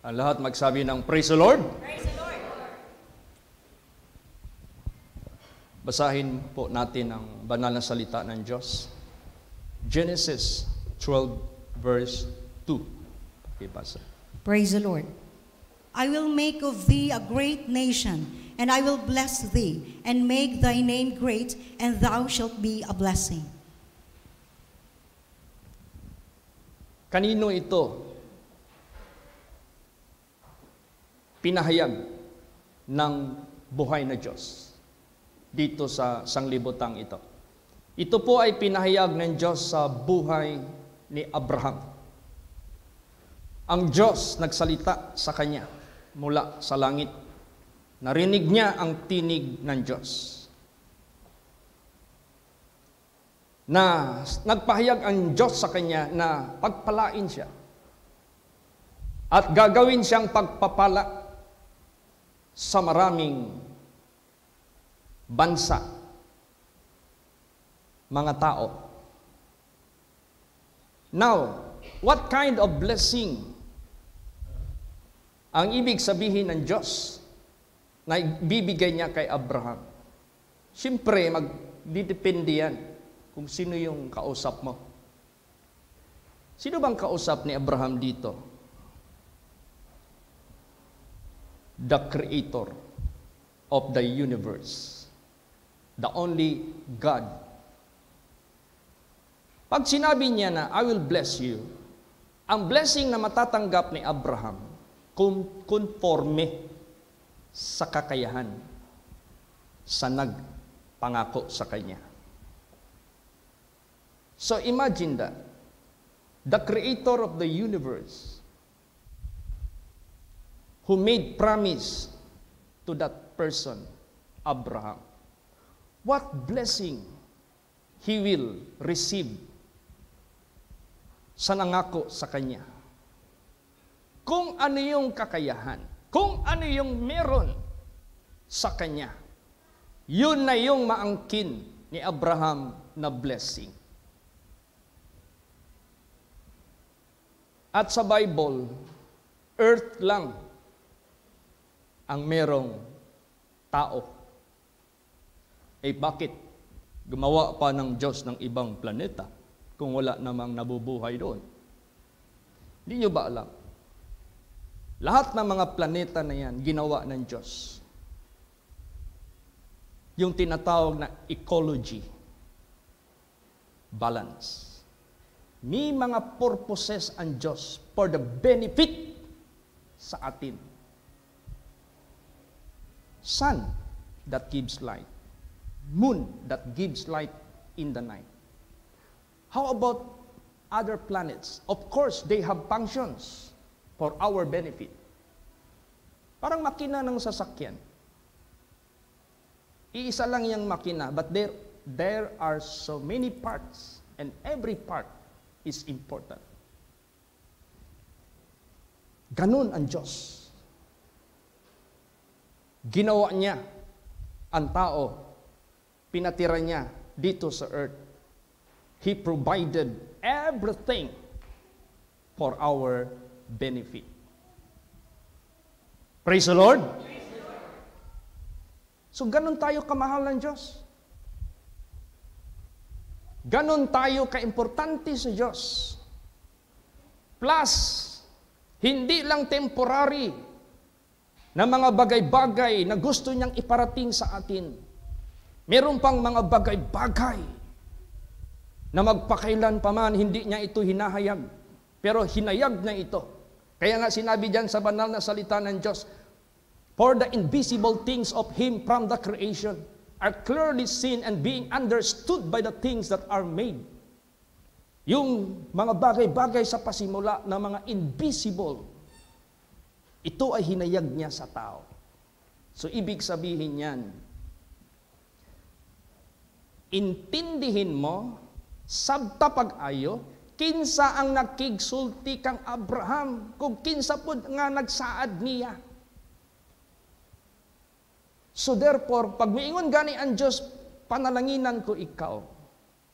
Ang lahat magsabi ng Praise the Lord. Praise the Lord. Basahin po natin ang banal na salita ng Diyos. Genesis 12 verse 2. Pakibasa. Praise the Lord. I will make of thee a great nation, and I will bless thee, and make thy name great, and thou shalt be a blessing. Kanino ito pinahayag ng buhay na Diyos dito sa sanglibutang ito? Ito po ay pinahayag ng Diyos sa buhay ni Abraham. Ang Diyos nagsalita sa kanya mula sa langit. Narinig niya ang tinig ng Diyos. Na nagpahayag ang Diyos sa kanya na pagpalain siya. At gagawin siyang pagpapala sa maraming bansa, mga tao. Now, what kind of blessing ang ibig sabihin ng Diyos na bibigay niya kay Abraham? Siyempre, magdidepende yan kung sino yung kausap mo. Sino bang kausap ni Abraham dito? The Creator of the universe. The only God. Pag sinabi niya na, I will bless you, ang blessing na matatanggap ni Abraham, konforme sa kakayahan sa nagpangako sa kanya. So imagine that. The Creator of the universe who made promise to that person, Abraham. What blessing he will receive sa nangako sa kanya. Kung ano yung kakayahan, kung ano yung meron sa kanya, yun na yung maangkin ni Abraham na blessing. At sa Bible, earth lang ang merong tao. Eh bakit gumawa pa ng Diyos ng ibang planeta kung wala namang nabubuhay doon? Hindi nyo ba alam? Lahat ng mga planeta na yan, ginawa ng Diyos. Yung tinatawag na ecology, balance. May mga purposes ang Diyos for the benefit sa atin. Sun that gives light. Moon that gives light in the night. How about other planets? Of course, they have functions for our benefit. Parang makina ng sasakyan. Iisa lang yung makina, but there are so many parts, and every part is important. Ganun ang Diyos. Ginawa niya ang tao, pinatira niya dito sa earth. He provided everything for our benefit. Praise the Lord. Praise the Lord. So ganun tayo kamahal ng Diyos. Ganun tayo kaimportante sa Diyos. Plus, hindi lang temporary na mga bagay-bagay na gusto niyang iparating sa atin. Meron pang mga bagay-bagay na magpakailan pa man, hindi niya ito hinahayag. Pero hinayag na ito. Kaya nga sinabi diyan sa banal na salita ng Diyos, for the invisible things of Him from the creation are clearly seen and being understood by the things that are made. Yung mga bagay-bagay sa pasimula na mga invisible, ito ay hinayag niya sa tao. So ibig sabihin yan, intindihin mo, sabta pag-ayo, kinsa ang nakigsulti kang Abraham, kung kinsa po nga nagsaad niya. So therefore, pag miingon gani ang Diyos, panalanginan ko ikaw,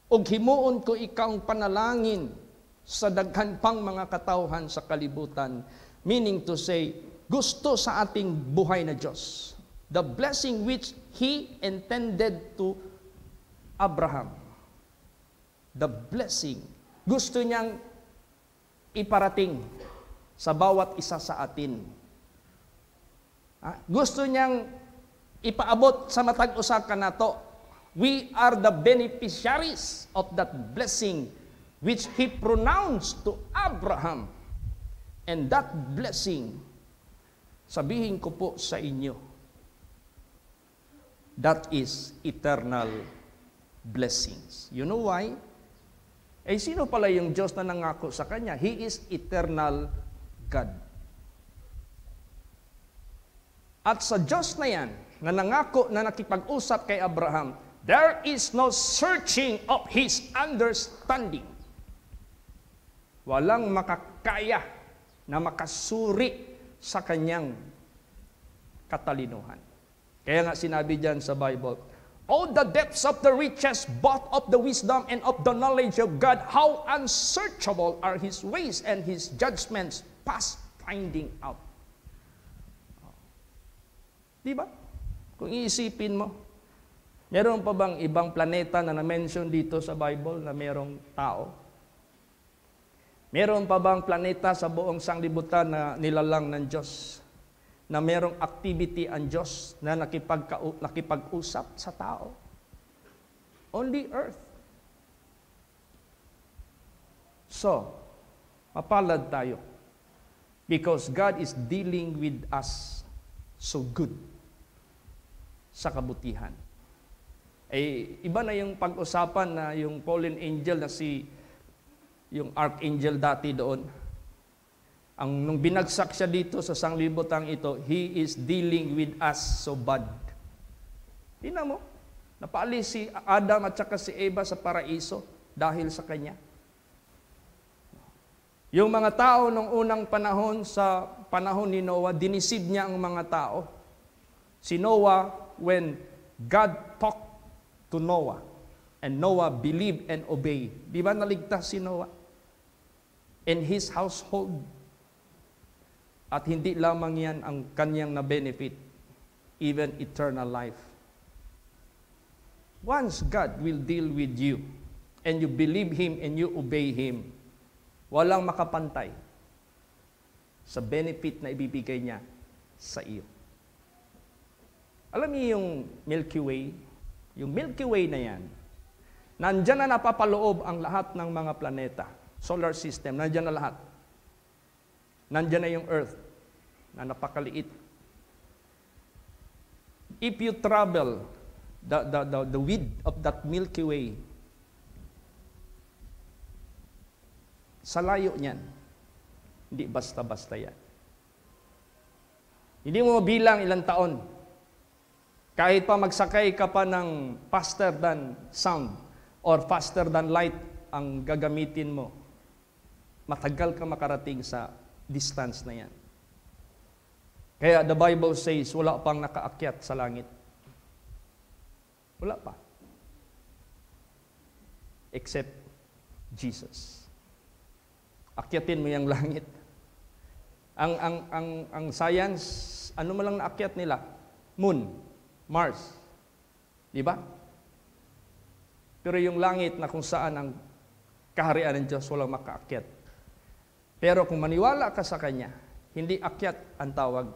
o himuon ko ikaw panalangin sa daghan pang mga katawhan sa kalibutan, Meaning to say, gusto sa ating buhay na Diyos. The blessing which He intended to Abraham. The blessing. Gusto niyang iparating sa bawat isa sa atin. Gusto niyang ipaabot sa matag usa ka nato. We are the beneficiaries of that blessing which He pronounced to Abraham. And that blessing, sabihin ko po sa inyo, that is eternal blessings. You know why? Sino pala yung Diyos na nangako sa Kanya? He is eternal God. At sa Diyos na yan, na nangako na nakipag-usap kay Abraham, there is no searching of His understanding. Walang makakaya na makasuri sa Kanyang katalinuhan. Kaya nga sinabi dyan sa Bible, "Oh, the depths of the riches, both of the wisdom and of the knowledge of God, how unsearchable are His ways and His judgments past finding out." Di ba? Kung iisipin mo, meron pa bang ibang planeta na na-mention dito sa Bible na merong tao? Meron pa bang planeta sa buong sanglibutan na nilalang ng Diyos? Na merong activity ang Diyos na nakipag-usap sa tao? Only earth. So, mapalad tayo. Because God is dealing with us so good sa kabutihan. Iba na yung pag-usapan na yung fallen angel na yung archangel dati doon. Nung binagsak siya dito sa sanglibutang ito, he is dealing with us so bad. Tingnan mo, napaalis si Adam at saka si Eva sa paraiso dahil sa kanya. Yung mga tao nung unang panahon, sa panahon ni Noah, dinisib niya ang mga tao. Si Noah, when God talked to Noah, and Noah believed and obeyed. Di ba naligtas si Noah? In his household. At hindi lamang yan ang kanyang na-benefit, even eternal life. Once God will deal with you, and you believe Him and you obey Him, walang makapantay sa benefit na ibibigay niya sa iyo. Alam niyo yung Milky Way? Yung Milky Way na yan, nandyan na napapaloob ang lahat ng mga planeta. Solar system, nandyan na lahat. Nandyan na yung Earth, na napakaliit. If you travel the width of that Milky Way, sa layo niyan, hindi basta-basta yan. Hindi mo mabilang ilang taon. Kahit pa magsakay ka pa ng faster than sound or faster than light ang gagamitin mo, matagal ka makarating sa distance na yan. Kaya the Bible says, wala pang nakaakyat sa langit. Wala pa. Except Jesus. Akyatin mo yung langit. Ang science, ano man lang naakyat nila? Moon, Mars. Di ba? Pero yung langit na kung saan ang kaharian ng Diyos, walang makaakyat. Pero kung maniwala ka sa Kanya, hindi akyat ang tawag,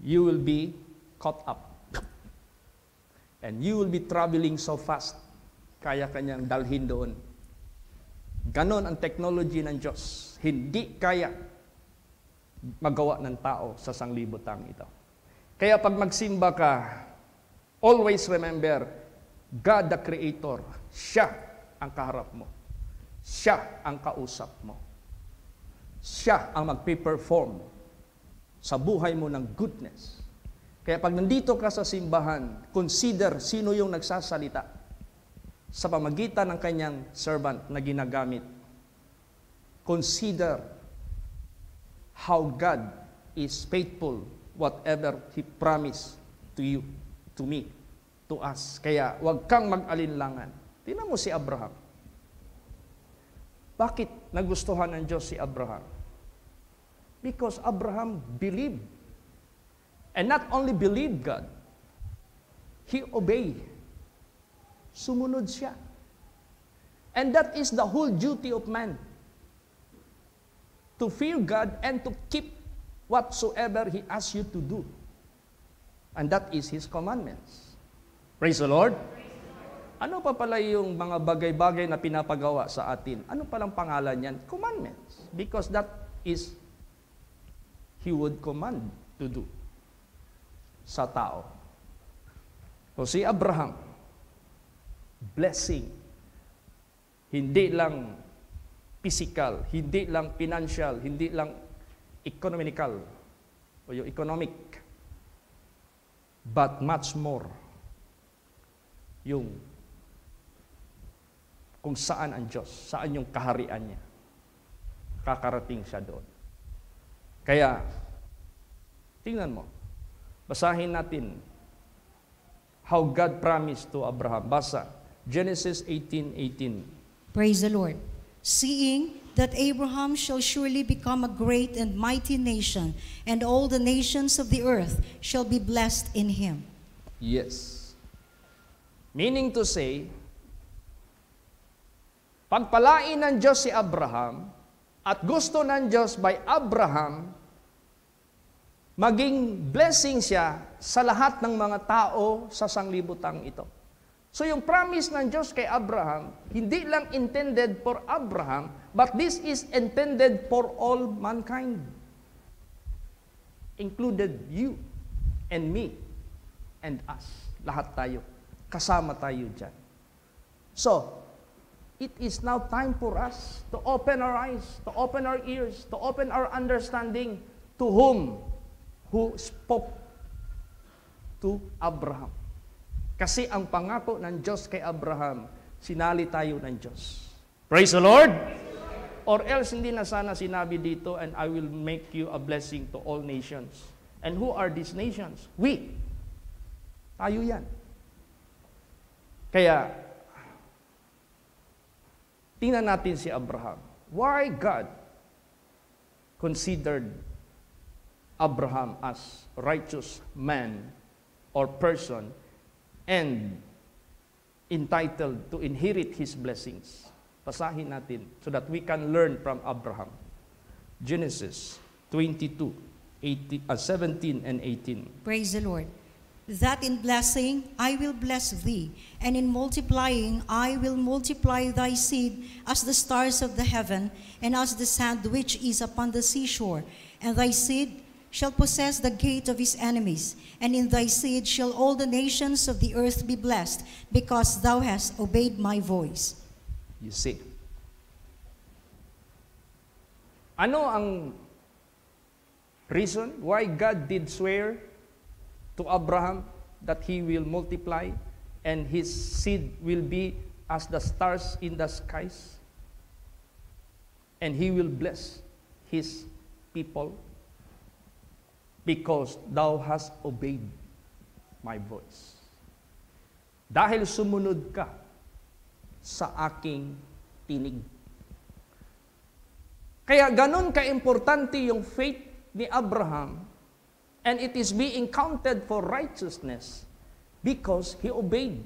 you will be caught up. And you will be traveling so fast, kaya Kanyang dalhin doon. Ganon ang technology ng Diyos. Hindi kaya magawa ng tao sa sanglibutang ito. Kaya pag magsimba ka, always remember, God the Creator, siya ang kaharap mo. Siya ang kausap mo. Siya ang magpe-perform sa buhay mo ng goodness. Kaya pag nandito ka sa simbahan, consider sino yung nagsasalita sa pamagitan ng kanyang servant na ginagamit. Consider how God is faithful whatever He promised to you, to me, to us. Kaya huwag kang mag-alinlangan. Tingnan mo si Abraham. Bakit nagustuhan ng Diyos si Abraham? Because Abraham believed. And not only believed God, he obeyed. Sumunod siya. And that is the whole duty of man. To fear God and to keep whatsoever He asks you to do. And that is His commandments. Praise the Lord. Ano pa pala yung mga bagay-bagay na pinapagawa sa atin? Ano palang pangalan yan? Commandments. Because that is He would command to do sa tao. So si Abraham, blessing, hindi lang physical, hindi lang financial, hindi lang economical, o yung economic, but much more, yung kung saan ang Diyos, saan yung kaharian niya. Kakarating siya doon. Kaya, tingnan mo, basahin natin how God promised to Abraham. Basa, Genesis 18:18. Praise the Lord. Seeing that Abraham shall surely become a great and mighty nation, and all the nations of the earth shall be blessed in him. Yes. Meaning to say, pagpalain ng Diyos si Abraham, at gusto ng Diyos by Abraham, maging blessing siya sa lahat ng mga tao sa sanglibutang ito. So yung promise ng Diyos kay Abraham, hindi lang intended for Abraham, but this is intended for all mankind. Included you and me and us. Lahat tayo. Kasama tayo dyan. So, it is now time for us to open our eyes, to open our ears, to open our understanding to whom who spoke to Abraham. Kasi ang pangako ng Diyos kay Abraham, sinali tayo ng Diyos. Praise the Lord! Or else hindi na sana sinabi dito, and I will make you a blessing to all nations. And who are these nations? We. Tayo yan. Kaya, tingnan natin si Abraham. Why God considered Abraham as righteous man or person and entitled to inherit his blessings. Basahin natin so that we can learn from Abraham. Genesis 22, 17 and 18. Praise the Lord. That in blessing I will bless thee, and in multiplying I will multiply thy seed as the stars of the heaven, and as the sand which is upon the seashore. And thy seed shall possess the gate of his enemies, and in thy seed shall all the nations of the earth be blessed, because thou hast obeyed my voice. You see. Ano ang reason why God did swear to Abraham that he will multiply and his seed will be as the stars in the skies? And he will bless his people? Because thou hast obeyed my voice. Dahil sumunod ka sa aking tinig. Kaya ganun ka-importante yung faith ni Abraham, and it is being counted for righteousness because he obeyed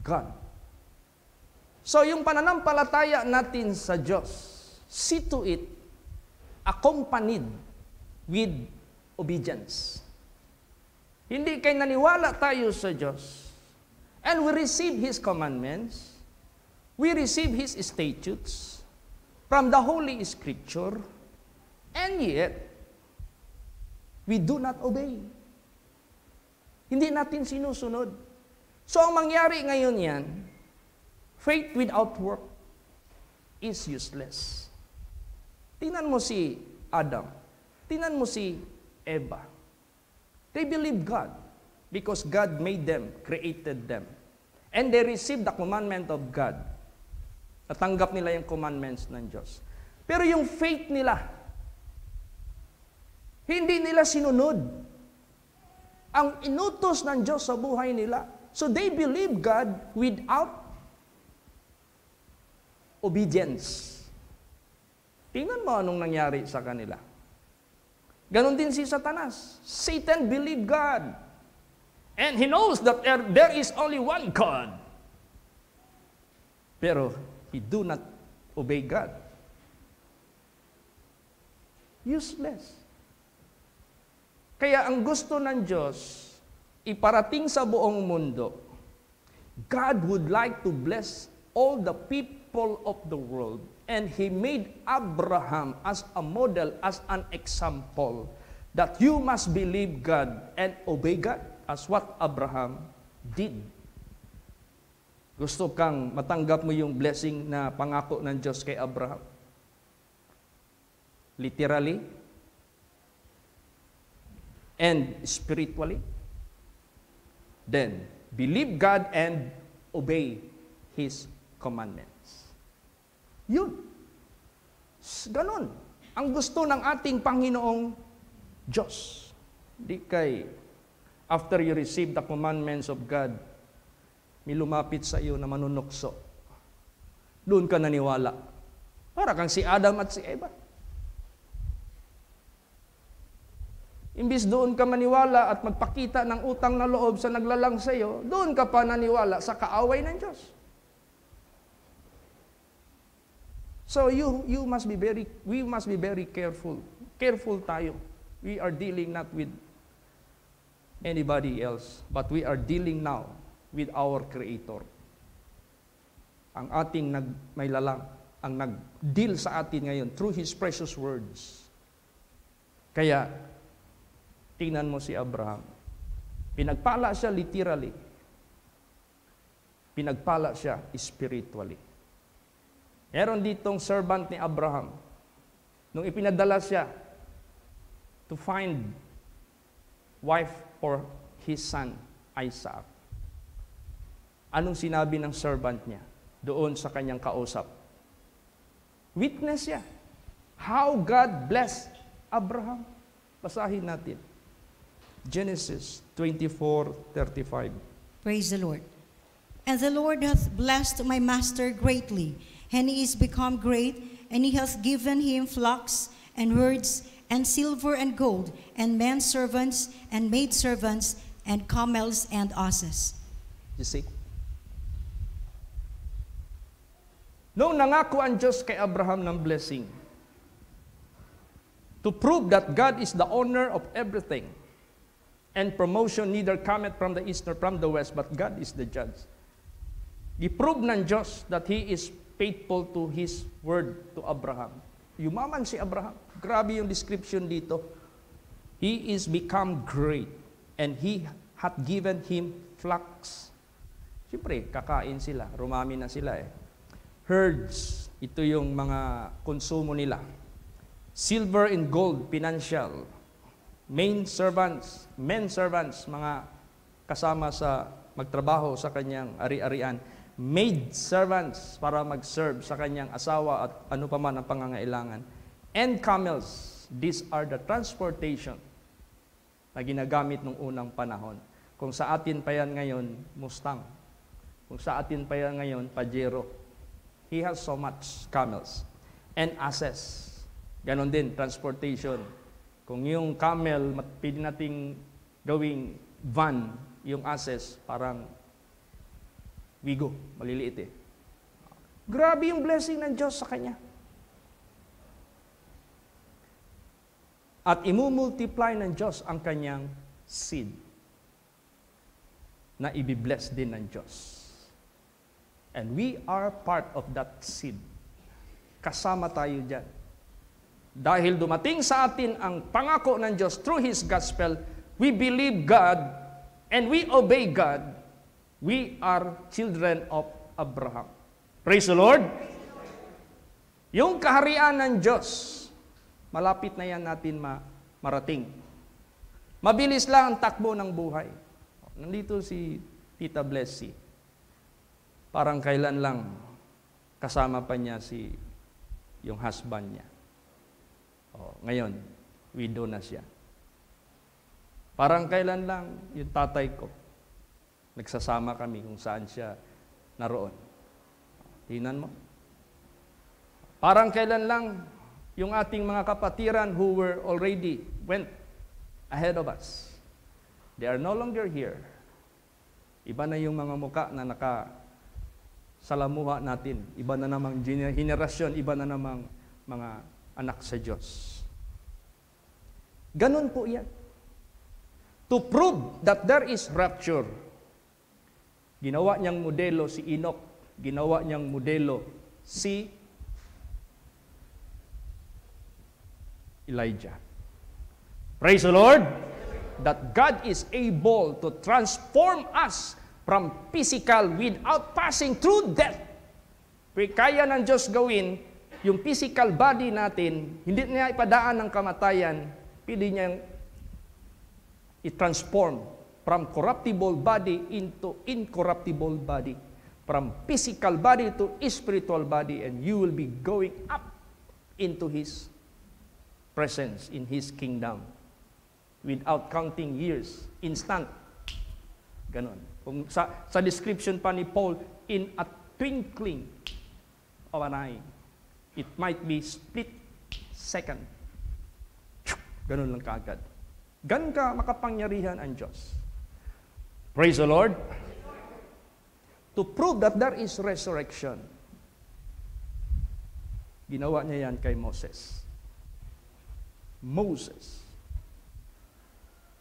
God. So yung pananampalataya natin sa Diyos, see to it accompanied with obedience. Hindi kay naniwala tayo sa Diyos and we receive His commandments, we receive His statutes from the Holy Scripture, and yet we do not obey. Hindi natin sinusunod. So ang mangyari ngayon yan, faith without work is useless. Tingnan mo si Adam. Tingnan mo si Eva. They believe God because God made them, created them. And they received the commandment of God. Natanggap nila yung commandments ng Diyos. Pero yung faith nila, hindi nila sinunod ang inutos ng Diyos sa buhay nila. So they believe God without obedience. Tingnan mo anong nangyari sa kanila. Ganon din si Satanas. Satan believed God. And he knows that there is only one God. Pero he do not obey God. Useless. Kaya ang gusto ng Diyos, iparating sa buong mundo, God would like to bless all the people of the world. And He made Abraham as a model, as an example, that you must believe God and obey God as what Abraham did. Gusto kang matanggap mo yung blessing na pangako ng Diyos kay Abraham? Literally and spiritually? Then, believe God and obey His commandments. Yun. Ganon. Ang gusto ng ating Panginoong Diyos. Di kay, after you receive the commandments of God, may lumapit sa iyo na manunukso. Doon ka naniwala. Para kang si Adam at si Eva. Imbis doon ka maniwala at magpakita ng utang na loob sa naglalang sa iyo, doon ka pa naniwala sa kaaway ng Diyos. So we must be very careful. Careful tayo. We are dealing not with anybody else, but we are dealing now with our Creator. Ang ating may lalang, ang nag-deal sa atin ngayon through His precious words. Kaya, tingnan mo si Abraham. Pinagpala siya literally. Pinagpala siya spiritually. Meron ditong servant ni Abraham. Nung ipinadala siya to find wife for his son, Isaac. Anong sinabi ng servant niya doon sa kanyang kausap? Witness siya. How God blessed Abraham. Basahin natin. Genesis 24:35. Praise the Lord. And the Lord hath blessed my master greatly, and he is become great, and he hath given him flocks and herds, and silver and gold, and men servants, and maid servants, and camels and asses. You see? Noong nangako ang Diyos kay Abraham ng blessing, to prove that God is the owner of everything, and promotion neither cometh from the east nor from the west, but God is the judge. I-prove ng Diyos that He is faithful to His word to Abraham. Yumaman si Abraham. Grabe yung description dito. He is become great, and He hath given him flocks. Siyempre, kakain sila. Rumami na sila eh. Herds, ito yung mga konsumo nila. Silver and gold, financial. Men servants, mga kasama sa magtrabaho sa kanyang ari-arian. Maid servants para mag-serve sa kanyang asawa at ano pa man ang pangangailangan. And camels, these are the transportation na ginagamit nung unang panahon. Kung sa atin pa yan ngayon, Mustang. Kung sa atin pa yan ngayon, Pajero. He has so much camels. And asses. Ganon din, transportation. Kung yung camel, pwede nating gawing van, yung asses, parang Wigo, maliliit eh. Grabe yung blessing ng Diyos sa kanya. At imumultiply ng Diyos ang kanyang seed na ibibless din ng Diyos. And we are part of that seed. Kasama tayo dyan. Dahil dumating sa atin ang pangako ng Diyos through His gospel, we believe God and we obey God. We are children of Abraham. Praise the Lord! Yung kaharian ng Diyos, malapit na yan natin marating. Mabilis lang ang takbo ng buhay. Nandito si Tita Blessy. Parang kailan lang kasama pa niya yung husband niya. Ngayon, widow na siya. Parang kailan lang yung tatay ko. Nagsasama kami kung saan siya naroon. Tingnan mo. Parang kailan lang yung ating mga kapatiran who were already went ahead of us. They are no longer here. Iba na yung mga muka na nakasalamuha natin. Iba na namang henerasyon, iba na namang mga anak sa Diyos. Ganun po yan. To prove that there is rapture, ginawa niyang modelo si Enoch, ginawa niyang modelo si Elijah. Praise the Lord! That God is able to transform us from physical without passing through death. Kaya ng Diyos gawin, yung physical body natin, hindi niya ipadaan ng kamatayan, pwede niyang i-transform from corruptible body into incorruptible body. From physical body to spiritual body, and you will be going up into His presence, in His kingdom. Without counting years, instant. Ganon. Kung sa description pa ni Paul, in a twinkling of an eye, it might be split second. Ganon lang kaagad. Ganon ka makapangyarihan ang Diyos. Praise the Lord. To prove that there is resurrection, ginawa niya yan kay Moses. Moses.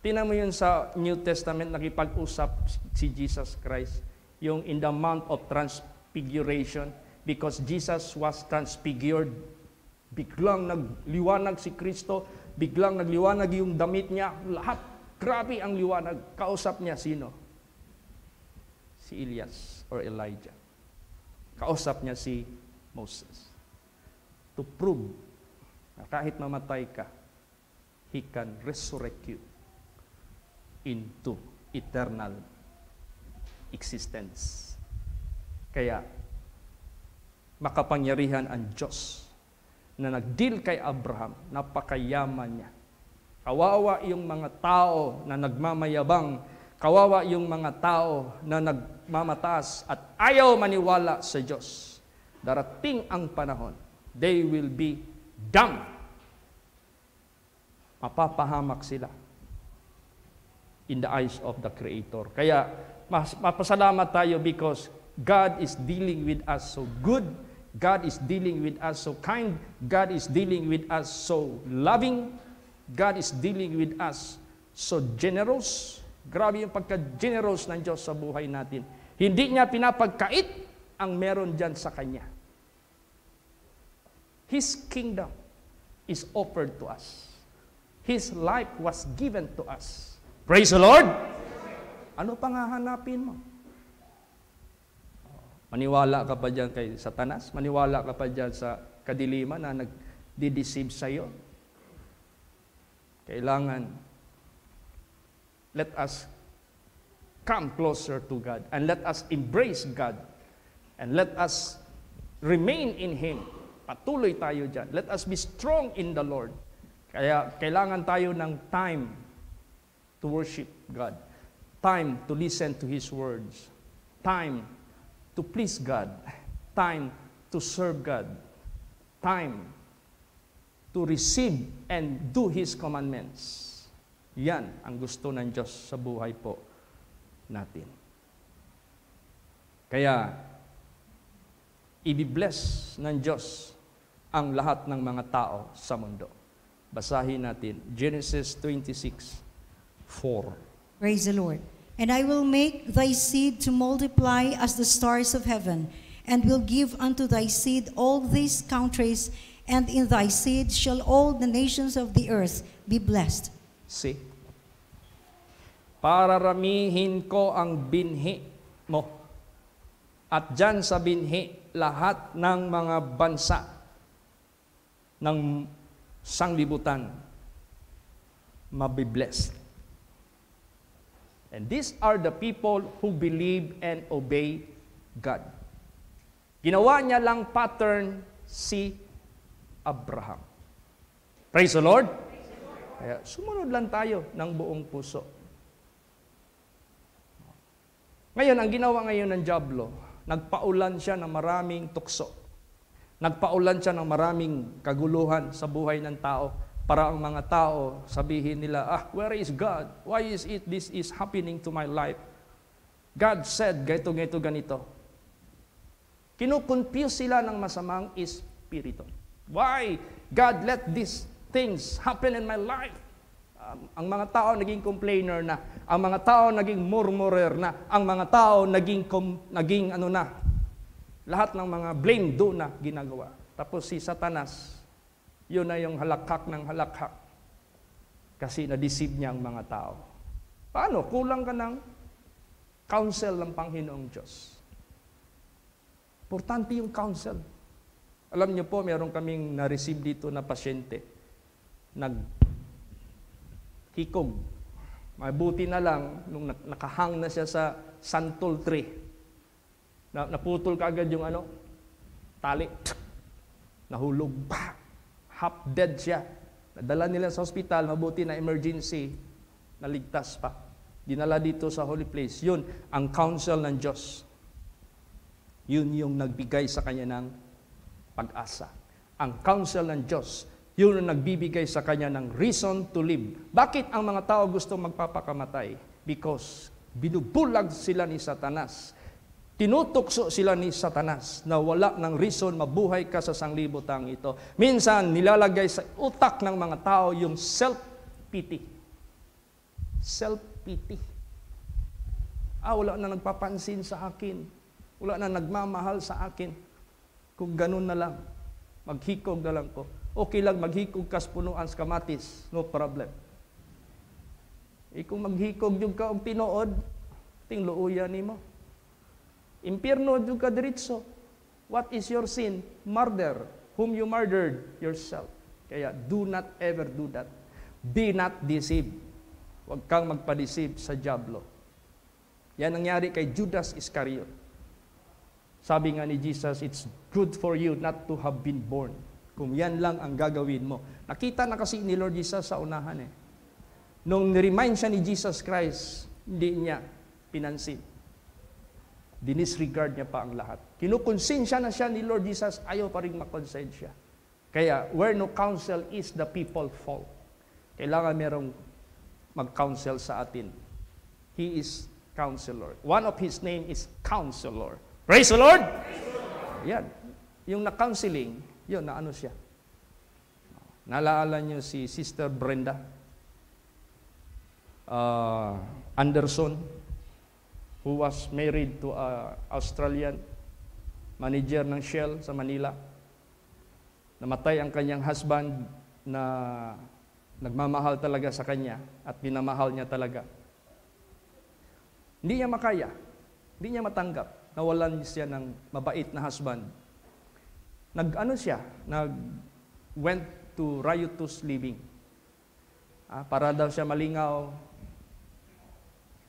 Tingnan mo yun sa New Testament, nakipag-usap si Jesus Christ, yung in the Mount of Transfiguration, because Jesus was transfigured. Biglang nagliwanag si Kristo, biglang nagliwanag yung damit niya, lahat, grabe ang liwanag. Kausap niya sino? Si Elias or Elijah. Kausap niya si Moses. To prove na kahit mamatay ka, He can resurrect you into eternal existence. Kaya, makapangyarihan ang Diyos na nag-deal kay Abraham, napakayaman niya. Kawawa yung mga tao na nagmamayabang, kawawa yung mga tao na nagmamataas at ayaw maniwala sa Diyos. Darating ang panahon, they will be dumb. Mapapahamak sila in the eyes of the Creator. Kaya, mapasalamat tayo because God is dealing with us so good, God is dealing with us so kind, God is dealing with us so loving, God is dealing with us so generous. Grabe yung pagka-generous ng Diyos sa buhay natin. Hindi niya pinapagkait ang meron dyan sa Kanya. His kingdom is offered to us. His life was given to us. Praise the Lord! Ano pang hahanapin mo? Maniwala ka pa dyan kay Satanas? Maniwala ka pa dyan sa kadiliman na nagdi-deceive sa'yo? Kailangan, let us come closer to God and let us embrace God and let us remain in Him. Patuloy tayo dyan. Let us be strong in the Lord. Kaya kailangan tayo ng time to worship God. Time to listen to His words. Time to please God. Time to serve God. Time to receive and do His commandments. Yan ang gusto ng Diyos sa buhay po natin. Kaya, i-bless ng Diyos ang lahat ng mga tao sa mundo. Basahin natin, Genesis 26:4. Praise the Lord. And I will make thy seed to multiply as the stars of heaven, and will give unto thy seed all these countries, and in thy seed shall all the nations of the earth be blessed. See? Pararamihin ko ang binhi mo. At dyan sa binhi, lahat ng mga bansa ng sanglibutan mabiblessed. And these are the people who believe and obey God. Ginawa niya lang pattern si Abraham. Praise the Lord. Kaya sumunod lang tayo ng buong puso. Ngayon, ang ginawa ngayon ng dyablo, nagpaulan siya ng maraming tukso. Nagpaulan siya ng maraming kaguluhan sa buhay ng tao para ang mga tao sabihin nila, where is God? Why is it this is happening to my life? God said, ganito. Kinukonfuse sila ng masamang espiritu. Why God let these things happen in my life? Ang mga tao naging complainer na, ang mga tao naging murmurer na, ang mga tao naging lahat ng mga blame do na ginagawa. Tapos si Satanas, yun na yung halakhak ng halakhak. Kasi na-deceive niya ang mga tao. Paano? Kulang ka ng counsel ng Panginoong Diyos. Importante yung counsel. Alam niyo po, meron kaming na-receive dito na pasyente. Naghikog. Mabuti na lang, nung nakahang na siya sa santol tree, naputol ka agad yung tali. Nahulog. Half dead siya. Nadala nila sa hospital, mabuti na emergency, naligtas pa. Dinala dito sa holy place. Yun, ang counsel ng Diyos. Yun yung nagbigay sa kanya ng pag-asa. Ang counsel ng Diyos, yun ang nagbibigay sa kanya ng reason to live. Bakit ang mga tao gusto magpapakamatay? Because binubulag sila ni Satanas. Tinutukso sila ni Satanas na wala ng reason mabuhay ka sa sanglibutang ito. Minsan, nilalagay sa utak ng mga tao yung self-pity. Self-pity. Wala na nagpapansin sa akin. Wala na nagmamahal sa akin. Kung ganun na lang, maghikog na lang ko. Okay lang, maghikog kas punuan sa kamatis. No problem. Kung maghikog yung ka ang tinuod, tingluuya ni mo. Impierno yung ka diritso. What is your sin? Murder. Whom you murdered? Yourself. Kaya do not ever do that. Be not deceived. Huwag kang magpa-deceive sa diablo. Yan nangyari kay Judas Iscariot. Sabi nga ni Jesus, it's good for you not to have been born. Kung yan lang ang gagawin mo. Nakita na kasi ni Lord Jesus sa unahan eh. Nung niremind siya ni Jesus Christ, hindi niya pinansin. Dinisregard niya pa ang lahat. Kinukonsensya na siya ni Lord Jesus, ayaw pa rin makonsensya. Kaya, where no counsel is, the people fall. Kailangan merong mag-counsel sa atin. He is counselor. One of his name is Counselor. Praise the Lord! Praise the Lord! Yan. Yung na-counseling, yun, na ano siya. Naalala niyo si Sister Brenda Anderson, who was married to an Australian manager ng Shell sa Manila. Namatay ang kanyang husband na nagmamahal talaga sa kanya at pinamahal niya talaga. Hindi niya makaya, hindi niya matanggap. Nawalan siya ng mabait na husband. Went to riotous living. Para daw siya malingaw,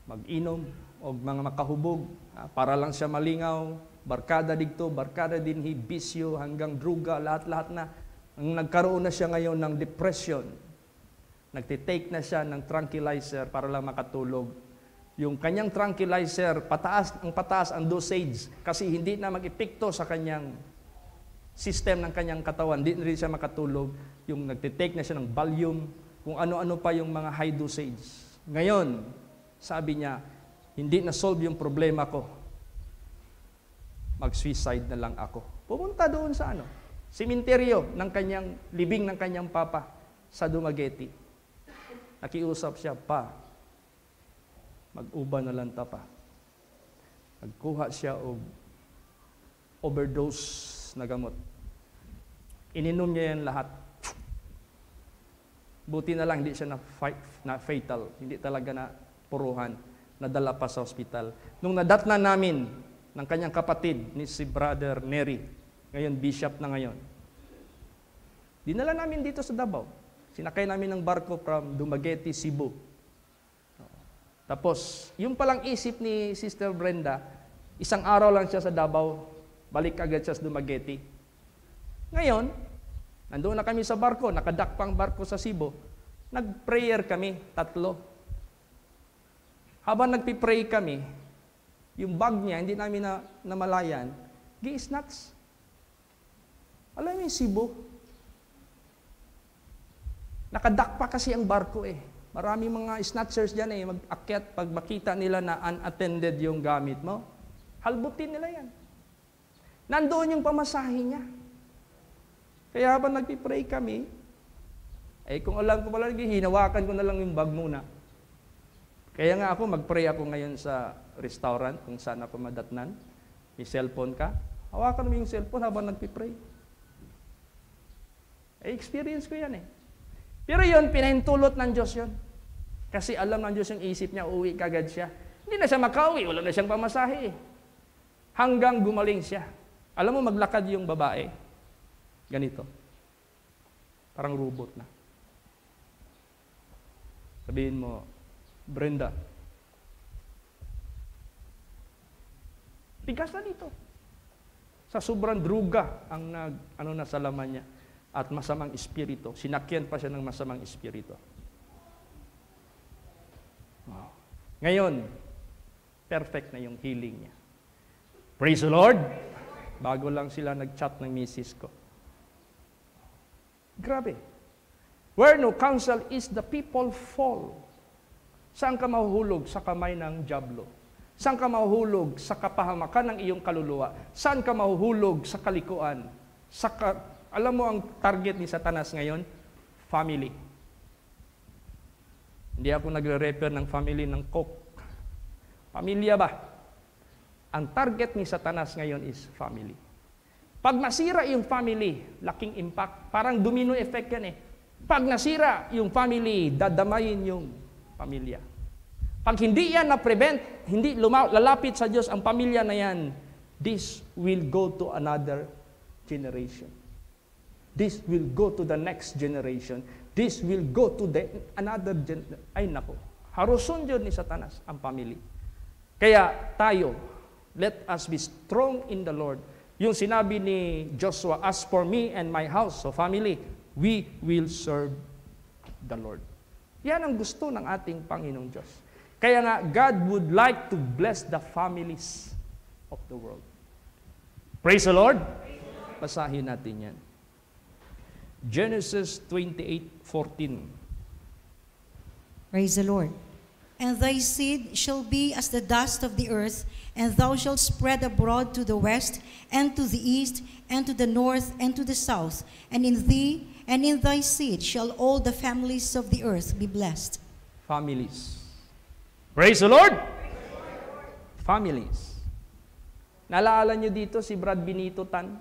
mag-inom, o mga makahubog, para lang siya malingaw, barkada dito, barkada din, bisyo, hanggang druga, lahat-lahat na. Nagkaroon na siya ngayon ng depression. Nagtitake na siya ng tranquilizer para lang makatulog. Yung kanyang tranquilizer, pataas ang dosage kasi hindi na mag-epekto sa kanyang system ng kanyang katawan. Hindi na rin siya makatulog. Yung nagtitake na siya ng Valium, kung ano-ano pa yung mga high dosage. Ngayon, sabi niya, hindi na-solve yung problema ko. Mag-suicide na lang ako. Pumunta doon sa sementeryo ng kanyang, libing ng kanyang papa sa Dumaguete. Nakiusap siya, pa, mag-uba na lang ta pa. Nagkuha siya og overdose na gamot. Ininom niya yan lahat. Buti na lang hindi siya na fatal, hindi talaga na puruhan, nadala pa sa ospital. Nung nadatna namin ng kanyang kapatid ni si Brother Nery, ngayon bishop na ngayon, dinala namin dito sa Davao. Sinakay namin ng barko from Dumaguete, Cebu. Tapos, yung palang isip ni Sister Brenda, isang araw lang siya sa Davao, balik agad siya sa Dumaguete. Ngayon, nandoon na kami sa barko, nakadakpang barko sa Cebu, nag-prayer kami, 3. Habang nagpipray kami, yung bag niya, hindi namin namalayan, gi-snatch. Alam mo yung Cebu? Nakadakpa kasi ang barko eh. Maraming mga snatchers dyan eh, mag-akyat pag makita nila na unattended yung gamit mo. Halbutin nila yan. Nandoon yung pamasahe niya. Kaya habang nagpipray kami, kung alam ko pala, hinawakan ko na lang yung bag muna. Kaya nga ako, mag-pray ako ngayon sa restaurant kung saan ako madatnan. May cellphone ka. Hawakan mo yung cellphone habang nagpipray. Experience ko yan eh. Pero yun, pinahintulot ng Diyos yun. Kasi alam ng Diyos yung isip niya, uuwi kagad siya. Hindi na siya makauwi, wala na siyang pamasahe eh. Hanggang gumaling siya. Alam mo, maglakad yung babae. Ganito. Parang robot na. Sabihin mo, Brenda, tigas na dito. Sa sobrang druga ang na sa laman niya. At masamang espiritu. Sinakyan pa siya ng masamang espiritu. Wow. Ngayon, perfect na yung healing niya. Praise the Lord! Bago lang sila nag-chat ng misis ko. Grabe. Where no counsel is, the people fall. Saan ka mahuhulog? Sa kamay ng dyablo. Saan ka mahuhulog? Sa kapahamakan ng iyong kaluluwa. Saan ka mahuhulog? Sa kalikuan. Alam mo ang target ni Satanas ngayon? Family. Hindi ako nagre-refer ng family ng Coke. Pamilya ba? Ang target ni Satanas ngayon is family. Pag nasira yung family, laking impact. Parang domino effect yan eh. Pag nasira yung family, dadamayin yung pamilya. Pag hindi yan na-prevent, hindi lalapit sa Diyos ang pamilya na yan, this will go to another generation. This will go to the next generation. This will go to another generation. Ay nako, haruson yun ni Satanas ang family. Kaya tayo, let us be strong in the Lord. Yung sinabi ni Joshua, as for me and my house, so family, we will serve the Lord. Yan ang gusto ng ating Panginoong Diyos. Kaya nga, God would like to bless the families of the world. Praise the Lord! Basahin natin yan. Genesis 28:14. Praise the Lord. And thy seed shall be as the dust of the earth, and thou shalt spread abroad to the west, and to the east, and to the north, and to the south. And in thee and in thy seed shall all the families of the earth be blessed. Families. Praise the Lord! Families. Naalala nyo dito si Brad Benito Tan?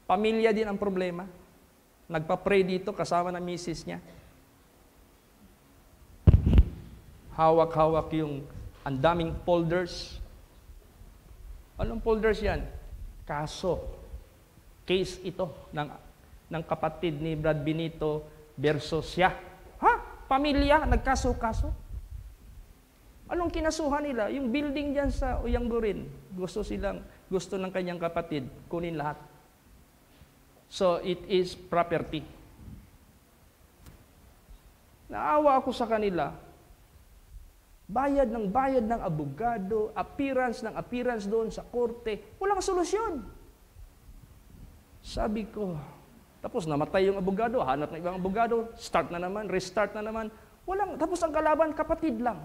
Pamilya din ang problema. Nagpa-pray dito kasama ng misis niya. Hawak-hawak yung ang daming folders. Anong folders yan? Kaso. Case ito ng kapatid ni Brad Benito versus siya. Ha? Pamilya? Nagkaso-kaso? Anong kinasuhan nila? Yung building dyan sa Uyanggurin. Gusto ng kanyang kapatid. Kunin lahat. So, it is property. Naawa ako sa kanila. Bayad ng abogado, appearance doon sa korte. Walang solusyon. Sabi ko, tapos namatay yung abogado, hanap ng ibang abogado, start na naman, restart na naman. Tapos ang kalaban, kapatid lang.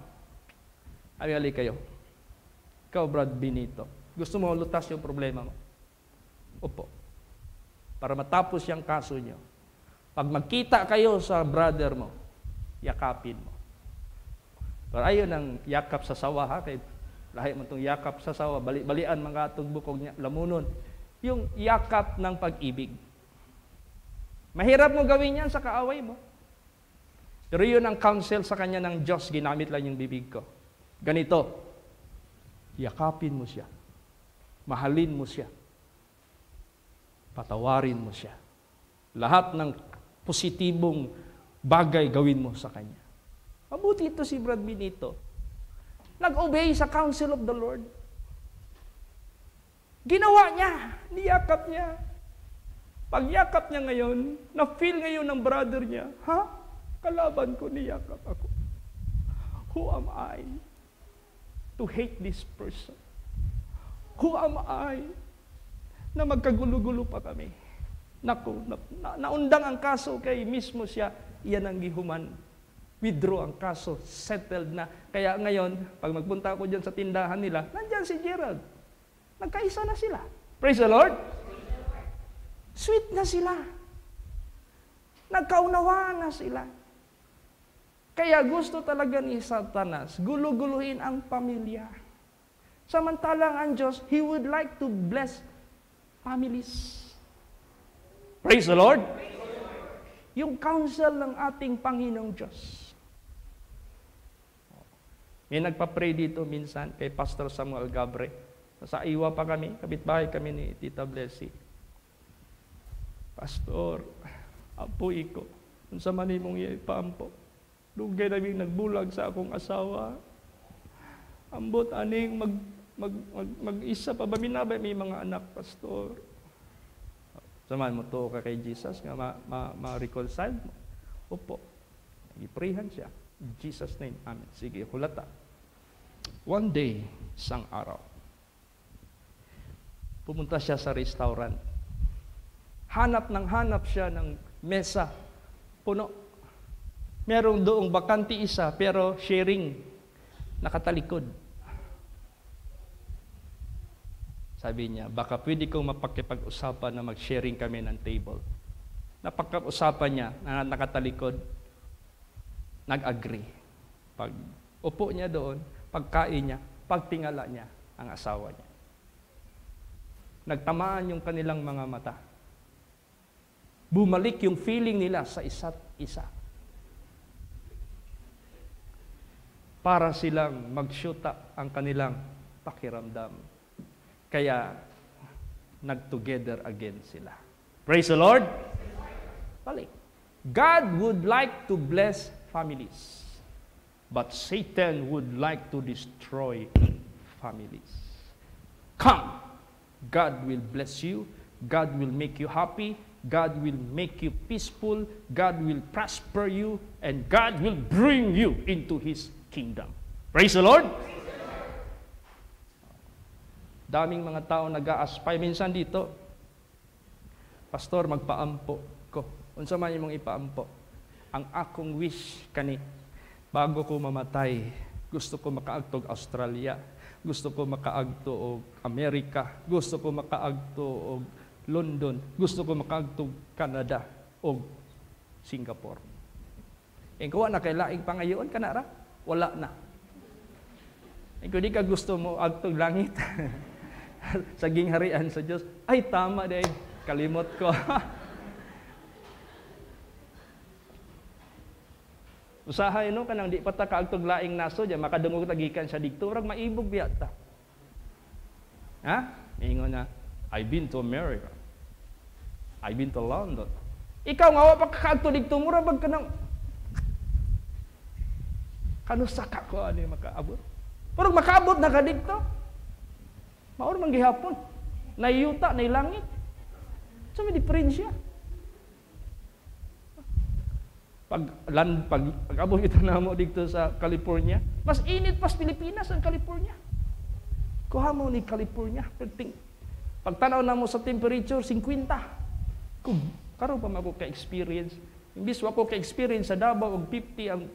Ayali kayo. Ikaw, Brad Benito, gusto mo lutas yung problema mo? Opo. Para matapos yung kaso nyo. Pag magkita kayo sa brother mo, yakapin mo. Pero ayun ang yakap sa sawa, ha? Kahit lahi mo itong yakap sa sawa, balian mga atong bukog niya, lamunon. Yung yakap ng pag-ibig. Mahirap mo gawin yan sa kaaway mo. Pero yun ang counsel sa kanya ng Diyos, ginamit lang yung bibig ko. Ganito, yakapin mo siya. Mahalin mo siya. Patawarin mo siya. Lahat ng positibong bagay gawin mo sa kanya. Mabuti ito si Brad Benito. Nag-obey sa counsel of the Lord. Ginawa niya. Niyakap niya. Pagyakap niya ngayon, na-feel ngayon ng brother niya, ha? Kalaban ko, niyakap ako. Who am I to hate this person? Who am I na magkagulo-gulo pa kami. Naku, naundang ang kaso kay mismo siya, iyan ang gihuman. Withdraw ang kaso, settled na. Kaya ngayon, pag magpunta ako dyan sa tindahan nila, nandyan si Gerald. Nagkaisa na sila. Praise the Lord. Sweet na sila. Nagkaunawaan na sila. Kaya gusto talaga ni Satanas, gulo-guluhin ang pamilya. Samantalang ang Diyos, He would like to bless families. Praise the Lord. Yung counsel ng ating Panginoong Diyos. May nagpa-pray dito minsan kay Pastor Samuel Gabre. Sa Iwa pa kami, kapitbahay kami ni Tita Blessy. Pastor, apoy ko, kung sa manimong ipaampo, dugay naming nagbulag sa akong asawa. Ambot aning mag-isa pa ba minabay may mga anak, Pastor. Samahan mo to ka kay Jesus nga ma-reconcile mo. Opo. Iprehan siya. In Jesus' name. Amen. Sige, hulata. One day, isang araw, pumunta siya sa restaurant. Hanap siya ng mesa. Puno. Merong doong bakanti isa, pero sharing. Nakatalikod. Sabi niya, baka pwede kong mapakipag-usapan na mag-sharing kami ng table. Napag-usapan niya, na nakatalikod, nag-agree. Pag upo niya doon, pagkain niya, pagtingala niya ang asawa niya. Nagtamaan yung kanilang mga mata. Bumalik yung feeling nila sa isa't isa. Para silang mag-shoota ang kanilang pakiramdam. Kaya, nag-together again sila. Praise the Lord! Balik. God would like to bless families. But Satan would like to destroy families. Come! God will bless you. God will make you happy. God will make you peaceful. God will prosper you. And God will bring you into His kingdom. Praise the Lord! Daming mga tao nag-aaspay. Minsan dito, Pastor, magpaampo ko. Unsa man imong ipaampo? Ang akong wish kani, bago ko mamatay, gusto ko makaagtog Australia, gusto ko makaagto og Amerika, gusto ko makaagto og London, gusto ko makaagtog Canada og Singapore. Kuha na kay laing pangayoon kana ra? Wala na. Kung di ka gusto mo agtog langit, sa gingharian sa Diyos, ay tama day, kalimot ko. Usahay no, kanang di pa ta kaagtog laing naso, diyan makadungog tagikan sa dikto, rag maibog biya ta. Ha? Ingon na, I've been to America. I've been to London. Ikaw nga wa pa kaagtog dikto, mura bag ka nang kanusaka ko ani makaabot. Pero makaabot na ka dikto. Maor man gihapon. Nayuta, nailangit. So may diferensya. Pag-abot kita na mo dito sa California, mas init pa sa Pilipinas ang California. Kuha mo ni California. Pagtanaw na mo sa temperature, 50. Karon pa ako ka-experience. Imbis ako ka-experience sa Davao, og 50 ang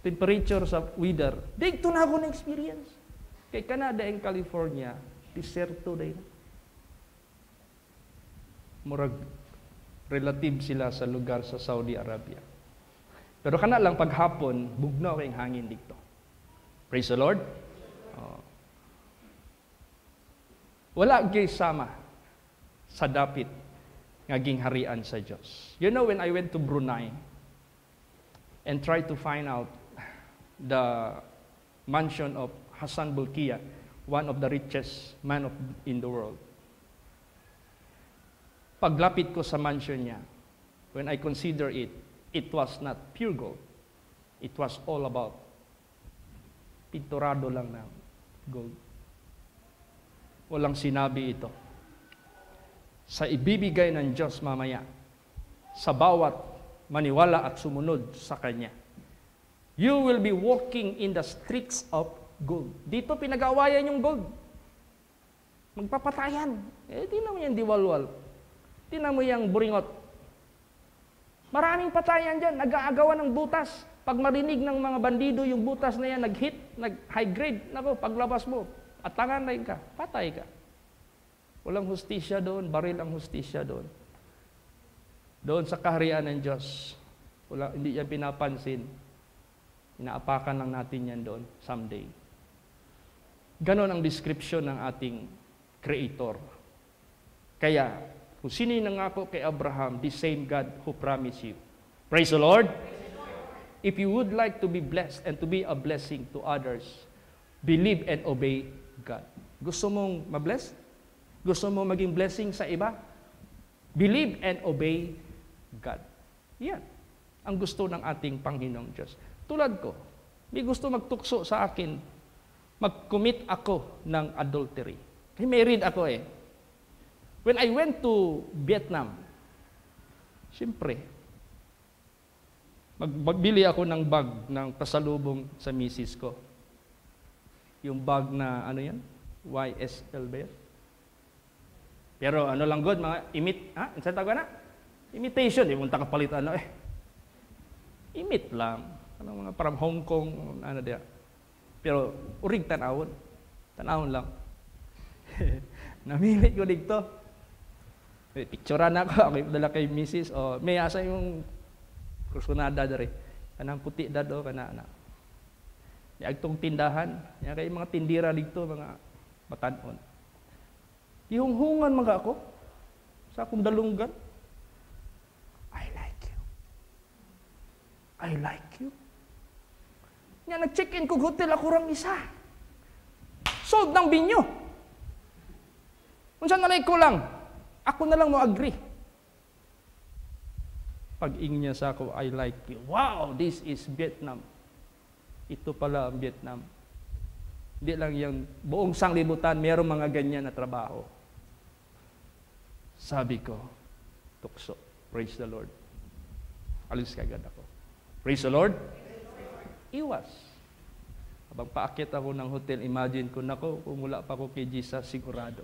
temperature sa weather. Dito na ako na-experience. Kay Canada and California, deserto din. Murag relative sila sa lugar sa Saudi Arabia. Pero kana lang paghapon, bugnaw kayong hangin dito. Praise the Lord. Wala gyud sama sa dapit nga gingharian sa Dios. You know, when I went to Brunei and tried to find out the mansion of Hassan Bolkiah, one of the richest man in the world. Paglapit ko sa mansion niya, when I consider it, it was not pure gold. It was all about pinturado lang na gold. Walang sinabi ito. Sa ibibigay ng Diyos mamaya, sa bawat maniwala at sumunod sa Kanya, you will be walking in the streets of gold. Dito pinag-aawayan yung gold. Magpapatayan. Tingnan mo yung diwalwal. Tingnan mo yung buringot. Maraming patayan dyan. Nag-aagawan ng butas. Pag marinig ng mga bandido yung butas na yan, nag-hit, nag-high grade, nako, paglabas mo, atangan na ka, patay ka. Walang hustisya doon, baril ang hustisya doon. Doon sa kaharian ng Diyos, hindi yan pinapansin. Inaapakan lang natin yan doon someday. Ganon ang description ng ating Creator. Kaya, kung sino yung nangako kay Abraham, the same God who promised you. Praise the Lord! If you would like to be blessed and to be a blessing to others, believe and obey God. Gusto mong ma-bless? Gusto mong maging blessing sa iba? Believe and obey God. Yan ang gusto ng ating Panginoong Diyos. Tulad ko, may gusto magtukso sa akin, mag-commit ako ng adultery. Kasi may read ako eh. When I went to Vietnam, siyempre, magbili ako ng bag ng pasalubong sa misis ko. Yung bag na, ano yan? YSL ba yan? Pero ano lang good, mga Saan tawag na? Imitation, munta ka palit ano eh. Imit lang. Ano mga parang Hong Kong, ano diya. Pero urig tanawon. Tanawon lang. Namimit ko dito. Picturean ako, ako dala kay misis. O, may asa yung kursunada dari. Kanang puti dado, kana. Agtong tindahan. Yan kay mga tindira dito, mga batanon. Ihunghungan mga ako sa akong dalunggan. I like you. I like you. Nga nag-check-in kong hotel ako rang isa. Sold ng binyo. Kung saan nalay ko lang, ako na lang mo agree. Pag-ing niya sa ako, I like you. Wow, this is Vietnam. Ito pala ang Vietnam. Hindi lang yung buong sanglibutan, mayroong mga ganyan na trabaho. Sabi ko, tukso. Praise the Lord. Alis kagad ako. Praise the Lord. Iwas. Habang paakit ako ng hotel, imagine ko, nako, kung wala pa ako kay Jesus, sigurado.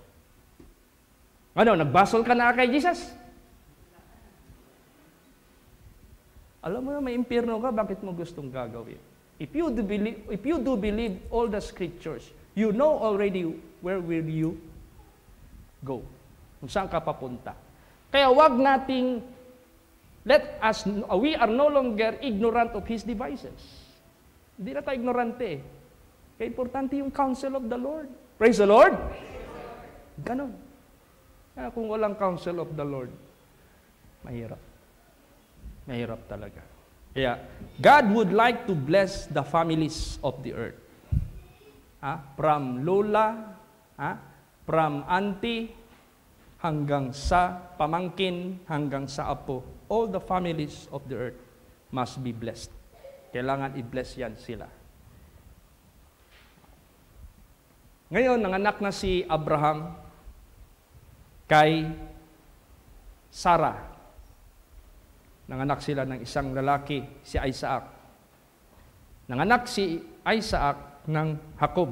Ano, nagbasol ka na kay Jesus? Alam mo na may impyerno ka, bakit mo gustong gagawin? If you do believe all the scriptures, you know already where will you go. Kung saan ka papunta. Kaya wag nating we are no longer ignorant of His devices. Hindi na tayo ignorante. Kaya importante yung counsel of the Lord. Praise the Lord! Ganon. Kaya kung walang counsel of the Lord, mahirap. Mahirap talaga. Kaya, God would like to bless the families of the earth. From lola, from auntie, hanggang sa pamangkin, hanggang sa apo. All the families of the earth must be blessed. Kailangan i-bless yan sila. Ngayon, nanganak na si Abraham kay Sarah. Nanganak sila ng isang lalaki, si Isaac. Nanganak si Isaac ng Jacob.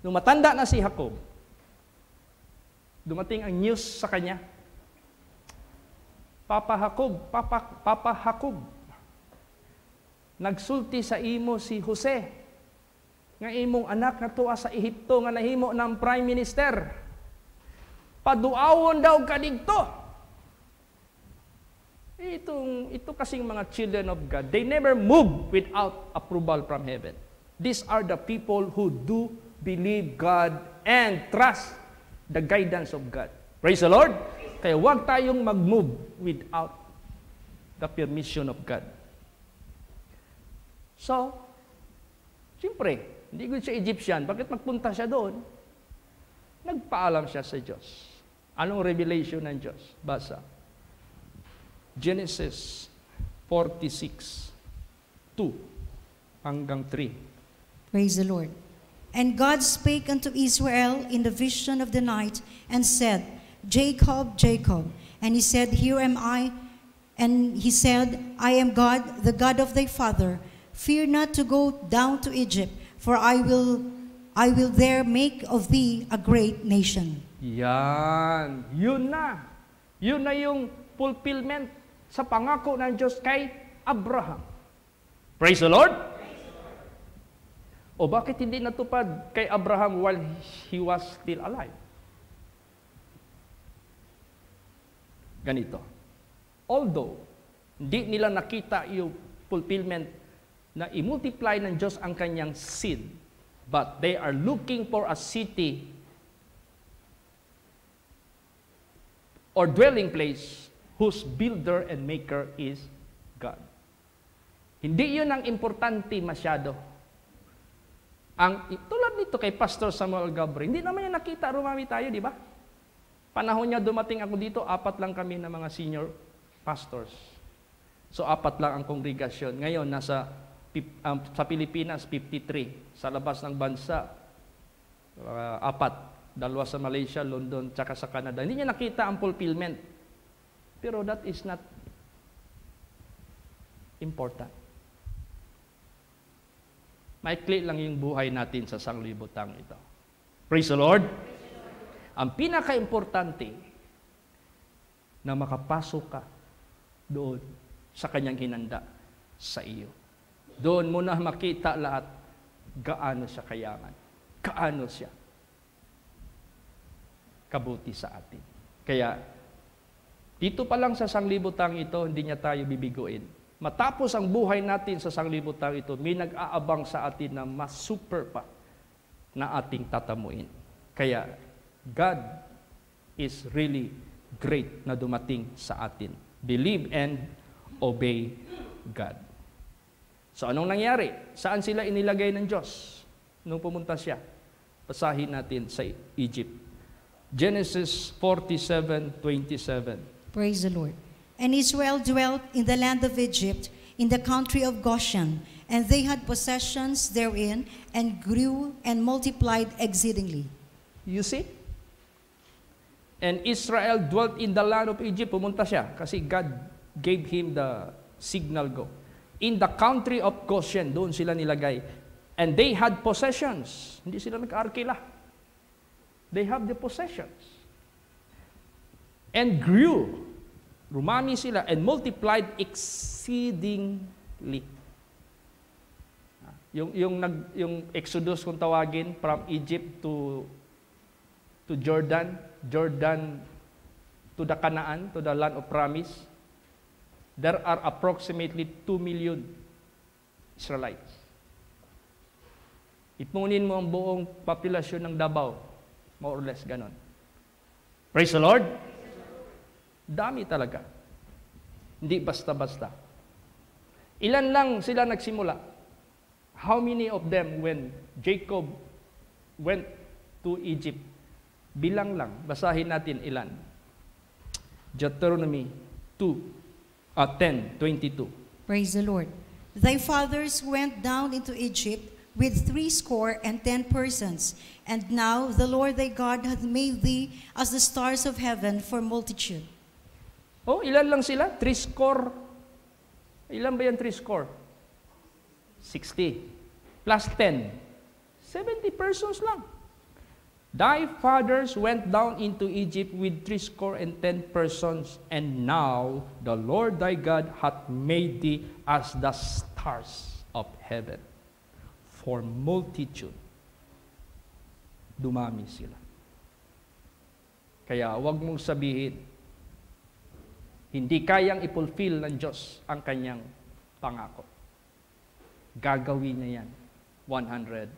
Nung matanda na si Jacob, dumating ang news sa kanya. Papa Jacob, nagsulti sa imo si Jose, nga imong anak na tuwa sa Ehipto, nga nahimo ng prime minister. Paduawon daw kadikto. Ito kasing mga children of God, they never move without approval from heaven. These are the people who do believe God and trust the guidance of God. Praise the Lord! Kaya huwag tayong mag-move without the permission of God. So, siyempre, hindi ko siya Egyptian. Bakit magpunta siya doon? Nagpaalam siya sa Diyos. Anong revelation ng Diyos? Basa. Genesis 46, 2 hanggang 3. Praise the Lord. And God spake unto Israel in the vision of the night, and said, Jacob, Jacob. And he said, Here am I. And he said, I am God, the God of thy father. Fear not to go down to Egypt, for I will I will there make of thee a great nation. Yan. Yun na. Yun na yung fulfillment sa pangako ng Diyos kay Abraham. Praise the Lord. O bakit hindi natupad kay Abraham while he was still alive? Ganito. Although, hindi nila nakita yung fulfillment na i-multiply ng Diyos ang kanyang seed, but they are looking for a city or dwelling place whose builder and maker is God. Hindi yun ang importante masyado. Tulad nito kay Pastor Samuel Gabriel, hindi naman niya nakita, rumami tayo, di ba? Panahon niya dumating ako dito, 4 lang kami na mga senior pastors. So 4 lang ang kongregasyon. Ngayon, sa Pilipinas, 53. Sa labas ng bansa, 4. 2 sa Malaysia, London, tsaka sa Canada. Hindi niya nakita ang fulfillment. Pero that is not important. Maikli lang yung buhay natin sa sanglibutang ito. Praise the Lord. Ang pinaka-importante na makapasok ka doon sa kanyang hinanda sa iyo. Doon mo na makita lahat gaano siya kayaman, gaano siya kabuti sa atin. Kaya, dito pa lang sa sanglibutang ito, hindi niya tayo bibiguin. Matapos ang buhay natin sa sanglibutang ito, may nag-aabang sa atin na mas super pa na ating tatamuin. Kaya, God is really great na dumating sa atin. Believe and obey God. So anong nangyari? Saan sila inilagay ng Diyos nung pumunta siya? Basahin natin sa Egypt. Genesis 47:27. Praise the Lord. And Israel dwelt in the land of Egypt, in the country of Goshen, and they had possessions therein, and grew and multiplied exceedingly. You see? And Israel dwelt in the land of Egypt. Pumunta siya kasi God gave him the signal go. In the country of Goshen, doon sila nilagay. And they had possessions. Hindi sila nag-arkila. They have the possessions. And grew. Rumami sila and multiplied exceedingly. Yung Exodus kung tawagin from Egypt to Jordan to the Canaan, to the land of promise, there are approximately 2 million Israelites. Ipunin mo ang buong populasyon ng Davao, more or less ganon. Praise the Lord. Dami talaga. Hindi basta-basta. Ilan lang sila nagsimula? How many of them when Jacob went to Egypt? Bilang lang. Basahin natin ilan. Deuteronomy 10:22. Praise the Lord. Thy fathers went down into Egypt with 70 persons, and now the Lord thy God hath made thee as the stars of heaven for multitude. Oh, ilan lang sila? 70. Ilan ba yan 70? 60. Plus 10. 70 persons lang. Thy fathers went down into Egypt with 70 persons, and now the Lord thy God hath made thee as the stars of heaven for multitude. Dumami sila. Kaya huwag mong sabihin, hindi kayang ipulfill ng Diyos ang kanyang pangako. Gagawin niya yan 100%.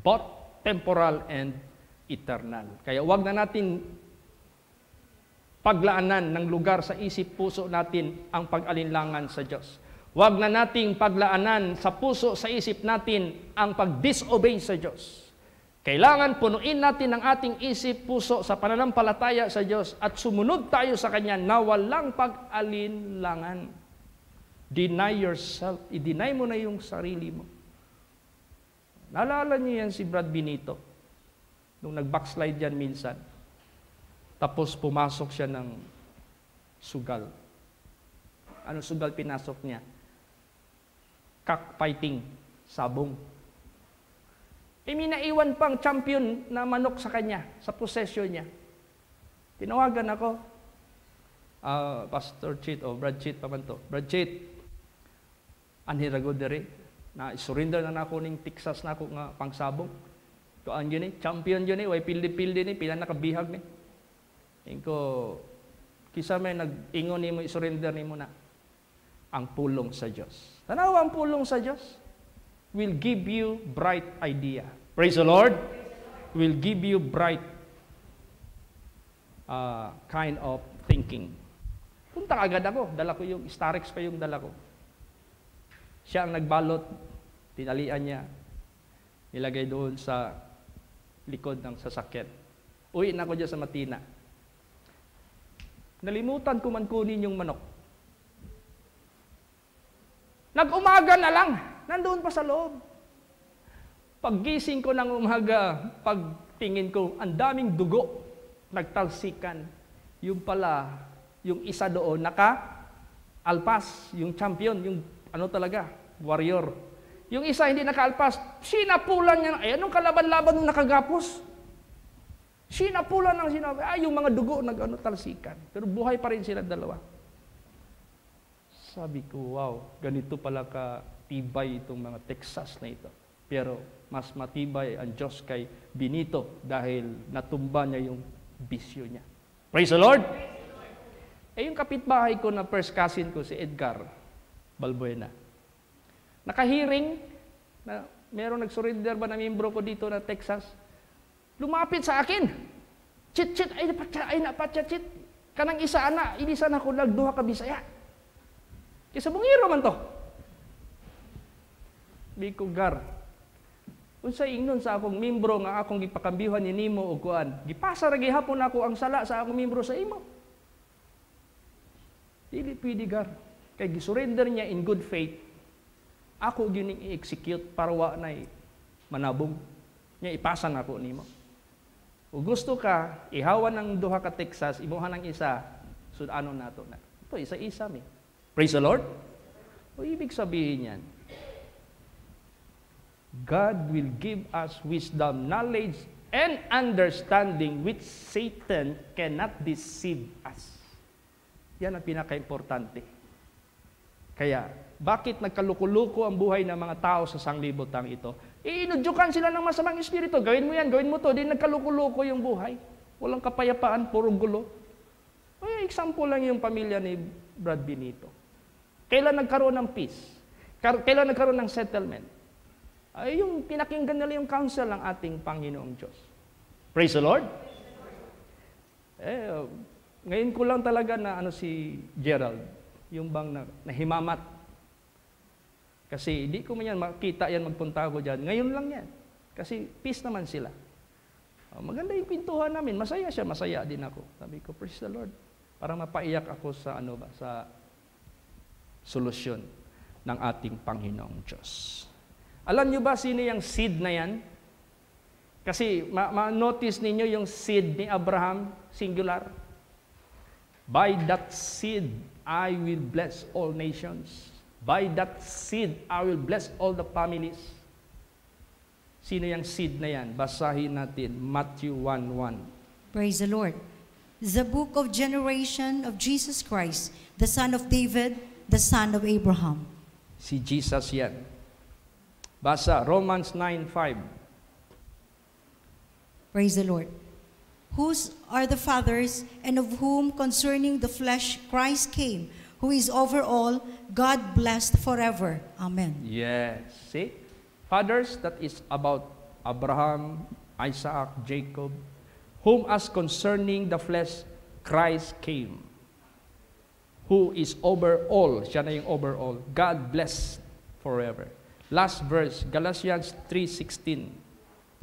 Both temporal and eternal. Kaya huwag na natin paglaanan ng lugar sa isip puso natin ang pag-alinlangan sa Diyos. Huwag na nating paglaanan sa puso sa isip natin ang pag-disobey sa Diyos. Kailangan punuin natin ang ating isip puso sa pananampalataya sa Diyos at sumunod tayo sa Kanya na walang pag-alinlangan. Deny yourself. I-deny mo na yung sarili mo. Naalala niyo yan si Brad Benito, nung nag-backslide yan minsan. Tapos pumasok siya ng sugal. Ano sugal pinasok niya? Cockfighting, sabong. May naiwan pang champion na manok sa kanya, sa possession niya. Tinawagan ako, Pastor Chit, Brad Chit pa man to. Brad Chit, anhirago dere, na surrender na ako ning Texas na ako nga pangsabong. Tuan yun champion yun way pildi-pildi ni, pila nakabihag ni. Ingko, kisa may nag-ingon ni mo, surrender ni mo na. Ang pulong sa Diyos. Tanawa ang pulong sa Diyos? Will give you bright idea. Praise the Lord. Will give you bright kind of thinking. Punta agad ako. Dala ko yung Starex pa yung dala ko. Siya ang nagbalot. Tinalian niya. Nilagay doon sa likod ng sasakyan. Uwi na ako dyan sa Matina. Nalimutan ko man kunin yung manok. Nag-umaga na lang. Nandoon pa sa loob. Paggising ko ng umaga, pagtingin ko, ang daming dugo, nagtalsikan. Yung pala, yung isa doon, naka-alpas, yung champion, yung ano talaga, warrior. Yung isa hindi naka-alpas, sinapulan niya, ay anong kalaban-laban nung nakagapos? Sinapulan ng sinabi, yung mga dugo, talsikan. Pero buhay pa rin sila dalawa. Sabi ko, wow, ganito pala ka-tibay itong mga Texas na ito. Pero mas matibay ang Diyos kay Benito dahil natumba niya yung bisyo niya. Praise the Lord! Yung kapitbahay ko na first cousin ko, si Edgar Balbuena. Nakahiring, na merong nag-surrender ba na membro ko dito na Texas, lumapit sa akin. Chit, ay napatya, chit. Kanang isa, ana, ilisan ako, nagduha ka Bisaya. Kisa bungiro man to. Biko gar. Unsa ingnon sa akong membro nga akong gipakambihan ni nimo og kuan. Gipasa ra gihapon ako ang sala sa akong membro sa imo. Dili pwede gar. Kay gisurrender niya in good faith. Ako gyud ning i-execute para wa nay manabog. Nya ipasa na ako nimo. Ug gusto ka ihawan ng duha ka Texas, imuha ng isa, sudanon nato na. Ito isa-isa mi. Praise the Lord. O ibig sabihin yan, God will give us wisdom, knowledge, and understanding which Satan cannot deceive us. Yan ang pinaka-importante. Kaya, bakit nagkalukuluko ang buhay ng mga tao sa sanglibotang ito? Iinudyukan sila ng masamang espiritu. Gawin mo yan, gawin mo to. Di nagkalukuluko yung buhay. Walang kapayapaan, puro gulo. Example lang yung pamilya ni Brad Benito. Kailan nagkaroon ng peace? Kailan nagkaroon ng settlement? Ay yung pinakinggan nila yung counsel ng ating Panginoong Diyos. Praise the Lord! Ngayon ko lang talaga na si Gerald, yung bang nahimamat. Kasi hindi ko man yan makita yan, magpunta ko dyan. Ngayon lang yan. Kasi peace naman sila. Maganda yung pintuhan namin. Masaya siya, masaya din ako. Sabi ko, praise the Lord. Para mapaiyak ako sa sa solusyon ng ating Panginoong Diyos. Alam niyo ba sino yung seed na yan? Kasi ma-notice ninyo yung seed ni Abraham, singular. By that seed, I will bless all nations. By that seed, I will bless all the families. Sino yung seed na yan? Basahin natin, Matthew 1:1. Praise the Lord. The book of generation of Jesus Christ, the son of David, the son of Abraham. Si Jesus yan. Basa, Romans 9:5. Praise the Lord. Whose are the fathers, and of whom concerning the flesh Christ came, who is over all, God blessed forever. Amen. Yes. See? Fathers, that is about Abraham, Isaac, Jacob, whom as concerning the flesh Christ came, who is over all. Siya na yung over all. God blessed forever. Last verse, Galatians 3:16.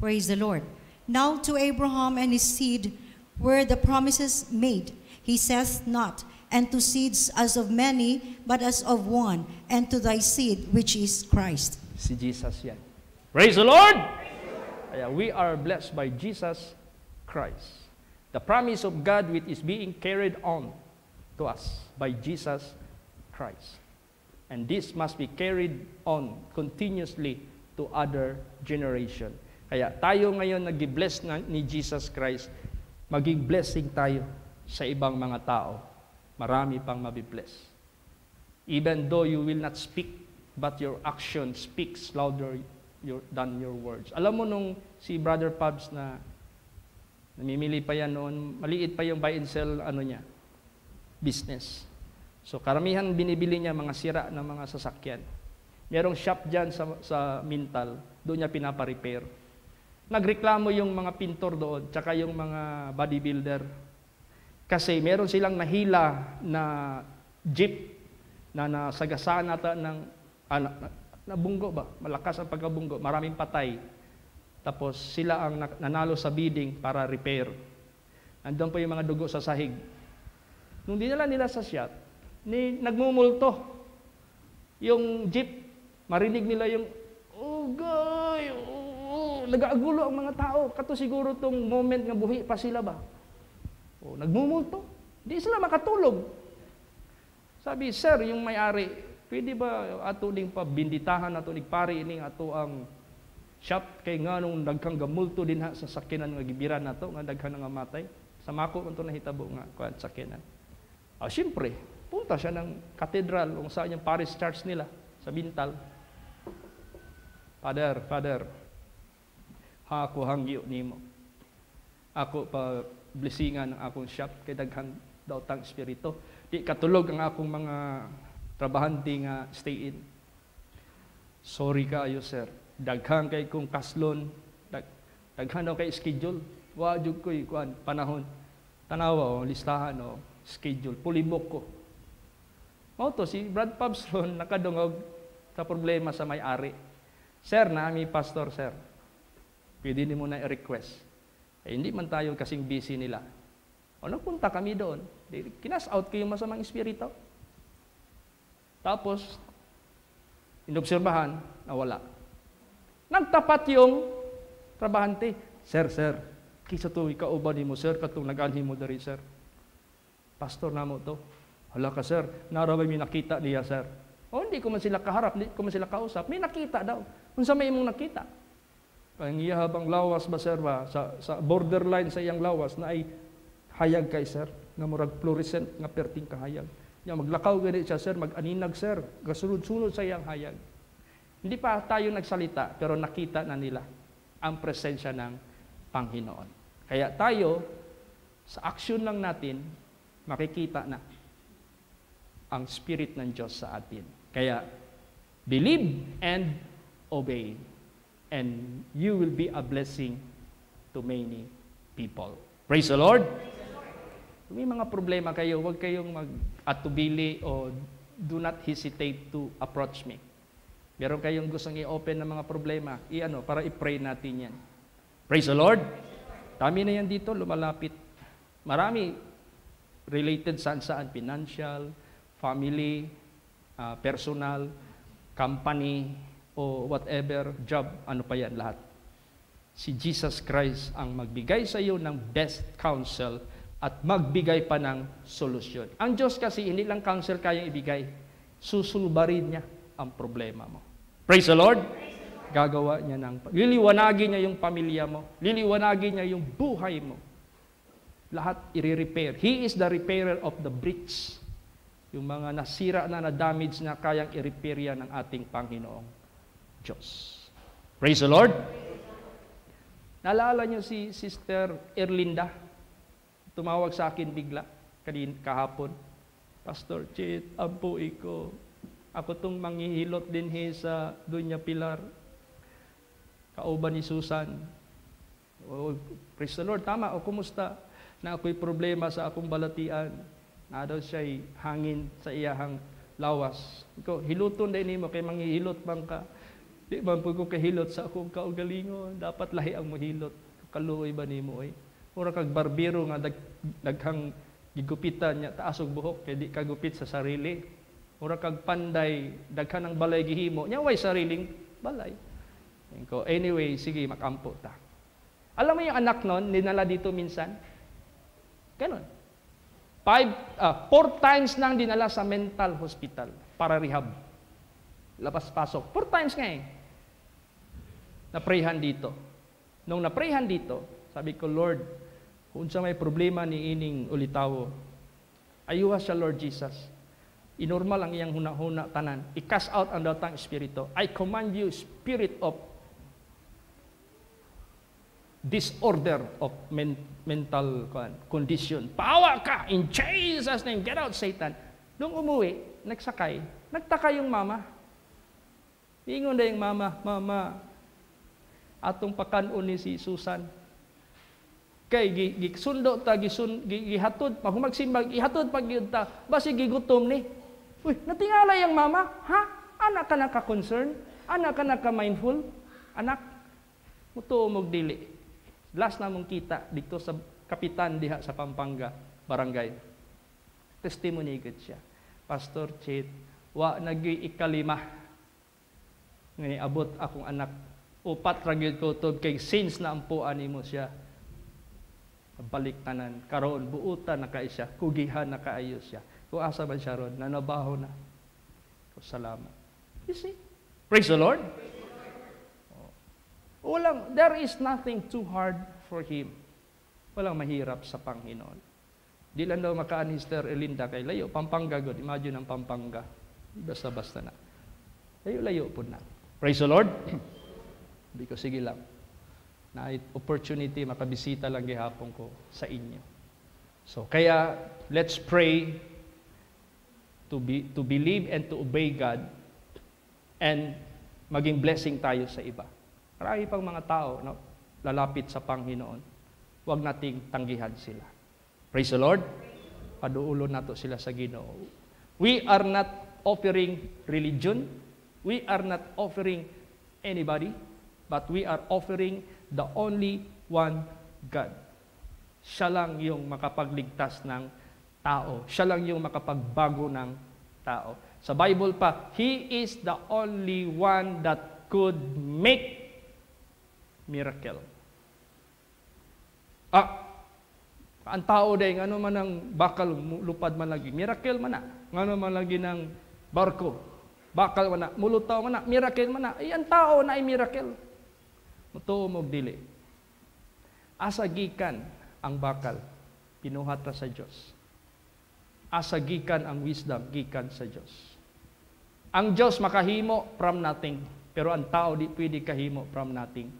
Praise the Lord. Now to Abraham and his seed were the promises made. He saith not, and to seeds as of many, but as of one, and to thy seed, which is Christ. Si Jesus yan. Praise the Lord! We are blessed by Jesus Christ. The promise of God which is being carried on to us by Jesus Christ. And this must be carried on continuously to other generation. Kaya tayo ngayon nag-bless ni Jesus Christ, maging blessing tayo sa ibang mga tao. Marami pang mabibless. Even though you will not speak, but your action speaks louder than your words. Alam mo nung si Brother Pabs na namimili pa yan noon, maliit pa yung buy and sell business. So karamihan binibili niya mga sira ng mga sasakyan. Merong shop dyan sa Mintal, doon niya pinapa-repair. Nagreklamo yung mga pintor doon, tsaka yung mga bodybuilder. Kasi meron silang nahila na jeep na nasagasaan nata ng nabunggo ba? Malakas ang pagkabunggo, maraming patay. Tapos sila ang nanalo sa bidding para repair. Nandun po yung mga dugo sa sahig. Nung dinala nila sa shop, nagmumulto. Yung jeep, marinig nila yung, nag-aagulo ang mga tao. Kato siguro tong moment nga buhi pa sila ba? Nagmumulto. Di sila makatulog. Sabi, sir, yung may-ari, pwede ba ato ding pabinditahan, ato ding pari ining ato ang shop kay nga nung daghang gamulto din sa sakinan nga gibiran nato nga daghang nga matay. Sa mako man to nahitabo nga kuan sakinan. Siyempre, punta siya ng katedral kung saan yung parish church nila sa Bintal. Father, ako hangyo nimo. Ako pa blessingan ang akong shop kay daghang daw tang espiritu. Di katulog ang akong mga trabahante nga stay in. Sorry kaayo, sir. Daghang kay kong kaslon, daghang daw kay schedule. Wa jud koy kuan panahon. Tanawa listahan schedule, pulibok ko. Mao to si Brad Pabs ron nakadungog sa problema sa may-ari. Sir, nami pastor, sir. Pwede ni mo na i-request. Hindi man tayo kasing busy nila. Nagpunta kami doon. Kinas out ko yung masamang espiritu. Tapos, inobserbahan, nawala. Nagtapat yung trabahante. Sir, kisa to ikauban mo, sir, katong nag-anhi mo dari, sir. Pastor na mo to. Hala ka, sir, naraway may nakita niya, sir. Hindi ko man sila kaharap, hindi ko man sila kausap. May nakita daw. Kung sa may mong nakita. Ang iya habang lawas ba, sir, ba? Sa borderline sa iyang lawas na ay hayag kay, sir, nga murag fluorescent nga perting kahayag. Nya maglakaw gani siya, sir, mag-aninag, sir, gasunod-sunod sa iyang hayag. Hindi pa tayo nagsalita, pero nakita na nila ang presensya ng Panginoon. Kaya tayo, sa action lang natin, makikita na ang Spirit ng Diyos sa atin. Kaya, believe and obey, and you will be a blessing to many people. Praise the Lord! Kung may mga problema kayo, huwag kayong mag-atubili o do not hesitate to approach me. Meron kayong gustong i-open ng mga problema, para i-pray natin yan. Praise the Lord! Dami na yan dito, lumalapit. Marami related saan-saan, financial, family, personal, company, o whatever, job, ano pa yan lahat. Si Jesus Christ ang magbigay sa iyo ng best counsel at magbigay pa ng solusyon. Ang Diyos kasi hindi lang counsel kayang ibigay, susulbarin niya ang problema mo. Praise the Lord! Gagawa niya liliwanagin niya yung pamilya mo, liliwanagin niya yung buhay mo. Lahat i-repair. He is the repairer of the breach. Yung mga nasira na damage na kayang i-repair yan ng ating Panginoong Diyos. Praise the Lord! Naalala niyo si Sister Erlinda? Tumawag sa akin bigla, kahapon. Pastor Chit, ampuy ko. Ako tong manghihilot din sa Dunya Pilar. Kauban ni Susan. Praise the Lord, tama. Kumusta? Na ako'y problema sa akong balatian. Na daw siya'y hangin sa iyahang lawas. Ikaw, hiluton din mo, kay manghihilot bang ka? Di ba po ko kahilot sa akong kaugalingon? Dapat lahi ang mahilot. Kaluoy ba ni mo ay? Mura kag barbero nga daghang gigupitan niya taasog buhok kay di kagupit sa sarili. Mura kag panday daghan ang balay gihimo nya way sariling balay. Anyway, sige makampo ta. Alam mo yung anak nun, dinala dito minsan? Ganon. 4 times nang dinala sa mental hospital para rehab. Labas-pasok. 4 times nga Na-prayhan dito. Nung naprehan dito, sabi ko, Lord, kung sa may problema ni ining ulitawo, ayuha siya, Lord Jesus. Inormal ang iyang huna-huna tanan. I-cast out ang datang espiritu. I command you, spirit of disorder of mental condition. Pawa ka in Jesus' name. Get out, Satan. Nung umuwi, nagsakay, nagtaka yung mama. Ingon na yung mama, Mama, atong pakanon ni si Susan. Kay gisundo ta gihatod pag magsimbag ihatod pag gyud ta basi gigutom ni. Uy, natingala yang mama, ha? Anak ka naka-concern? Anak ka naka-mindful? Anak, mutuo mog dili. Last na mong kita dito sa kapitan diha sa Pampanga, barangay. Testimony gud siya. Pastor Chit, wa nagi ikalima. Ngani abot akong anak. Upat ra gyud ko tod kay since na ampuan nimo siya. Balik tanan karon buutan na kay siya, kugihan na kaayo siya. Kung asa man siya ron, nanabaho na. Salamat. You see? Praise the Lord. There is nothing too hard for Him. Walang mahirap sa Panginoon. Di lang daw makaan Sister Elinda kay layo, Pampanga God. Imagine ang Pampanga. Basta-basta na. Layo-layo po na. Praise the Lord. Because sige lang. Na opportunity makabisita lang gihapon ko sa inyo. So kaya let's pray to believe and to obey God and maging blessing tayo sa iba. Marami pang mga tao no, lalapit sa Panginoon. Huwag nating tanggihan sila. Praise the Lord. Paduulo nato sila sa Ginoo. We are not offering religion. We are not offering anybody, but we are offering the only one God. Siya lang yung makapagligtas ng tao. Siya lang yung makapagbago ng tao. Sa Bible pa, He is the only one that could make miracle. Ang tao day, ano man ang bakal, lupad man lagi, miracle man na. Ano man lagi ng barko, bakal man na, mulutaw man na, miracle man na. Ang tao na ay miracle. Mutuo mog dili. Asa gikan ang bakal, pinuhata sa Diyos. Asa gikan ang wisdom, gikan sa Diyos. Ang Diyos makahimo from nothing, pero ang tao di pwede kahimo from nothing.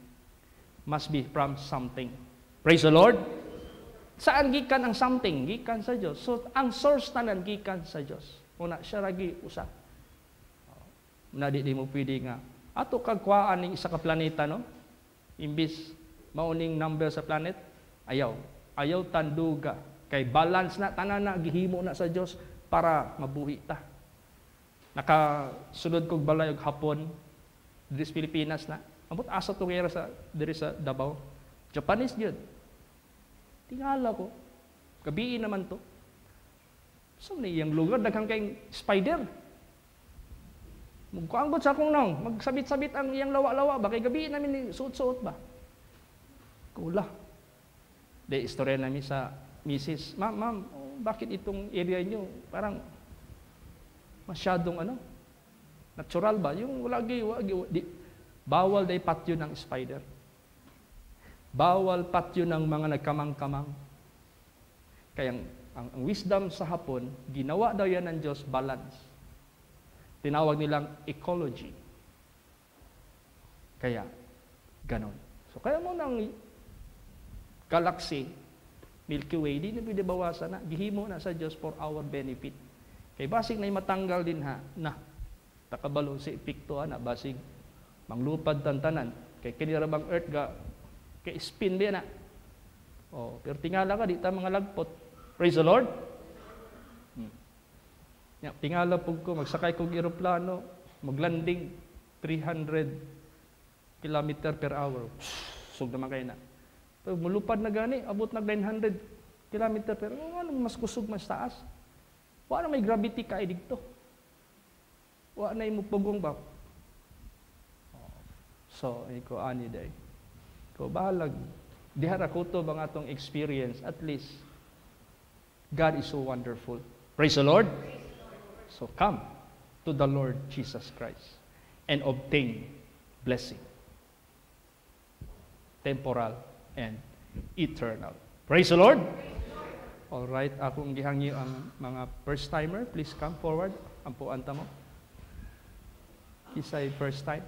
Must be from something. Praise the Lord. Saan gikan ang something? Gikan sa Diyos. So, ang source tanan gikan sa Diyos. Una, siya ragi usa. Na di mo pwede nga. Ato kagkwaan ng isa ka planeta, no? Imbis mauning number sa planet, ayaw. Ayaw tanduga. Kay balance na, tanan na, gihimo na sa Diyos para mabuhi ta. Nakasunod kog balay og hapon, diri sa Pilipinas na. Ambot asa to kaya diri sa Davao. Japanese yun. Tingala ko. Gabi naman to. So, yung lugar, daghang kayong spider. Magkuanggot sa akong nang, magsabit-sabit ang iyang lawa-lawa ba? Kay gabi namin suot-suot ba? Kula. De, istorya namin sa Mrs. Ma'am, bakit itong area nyo parang masyadong natural ba? Yung lagi bawal day patyo ng spider. Bawal patyo ng mga nagkamang-kamang. Kaya ang wisdom sa hapon, ginawa daw yan ng Diyos, balance. Tinawag nilang ecology. Kaya, ganon. So, kaya mo ng galaxy, Milky Way, di na pwede bawasan na. Gihimo na sa Diyos for our benefit. Kay basig na matanggal din na takabalo si epekto na basig manglupad tantanan. Kay kinirabang earth kay spin ba na. Pero tingala ka, di ta mga lagpot. Praise the Lord. Tingala po ko, magsakay kong aeroplano, maglanding 300 km per hour. Sug naman kayo na. Pero mulupad na gani, abot na 900 km per hour. Ano mas kusog, mas taas? Wala may gravity ka dito. Wala na imupugong ba? So, iko ani day. Ko bahalag. Dihara ko to bang atong experience. At least, God is so wonderful. Praise the Lord. So come to the Lord Jesus Christ and obtain blessing. temporal and eternal. Praise the Lord! All right, akong gihangi ang mga first timer, please come forward. Ampuan ta mo. Kisay first time.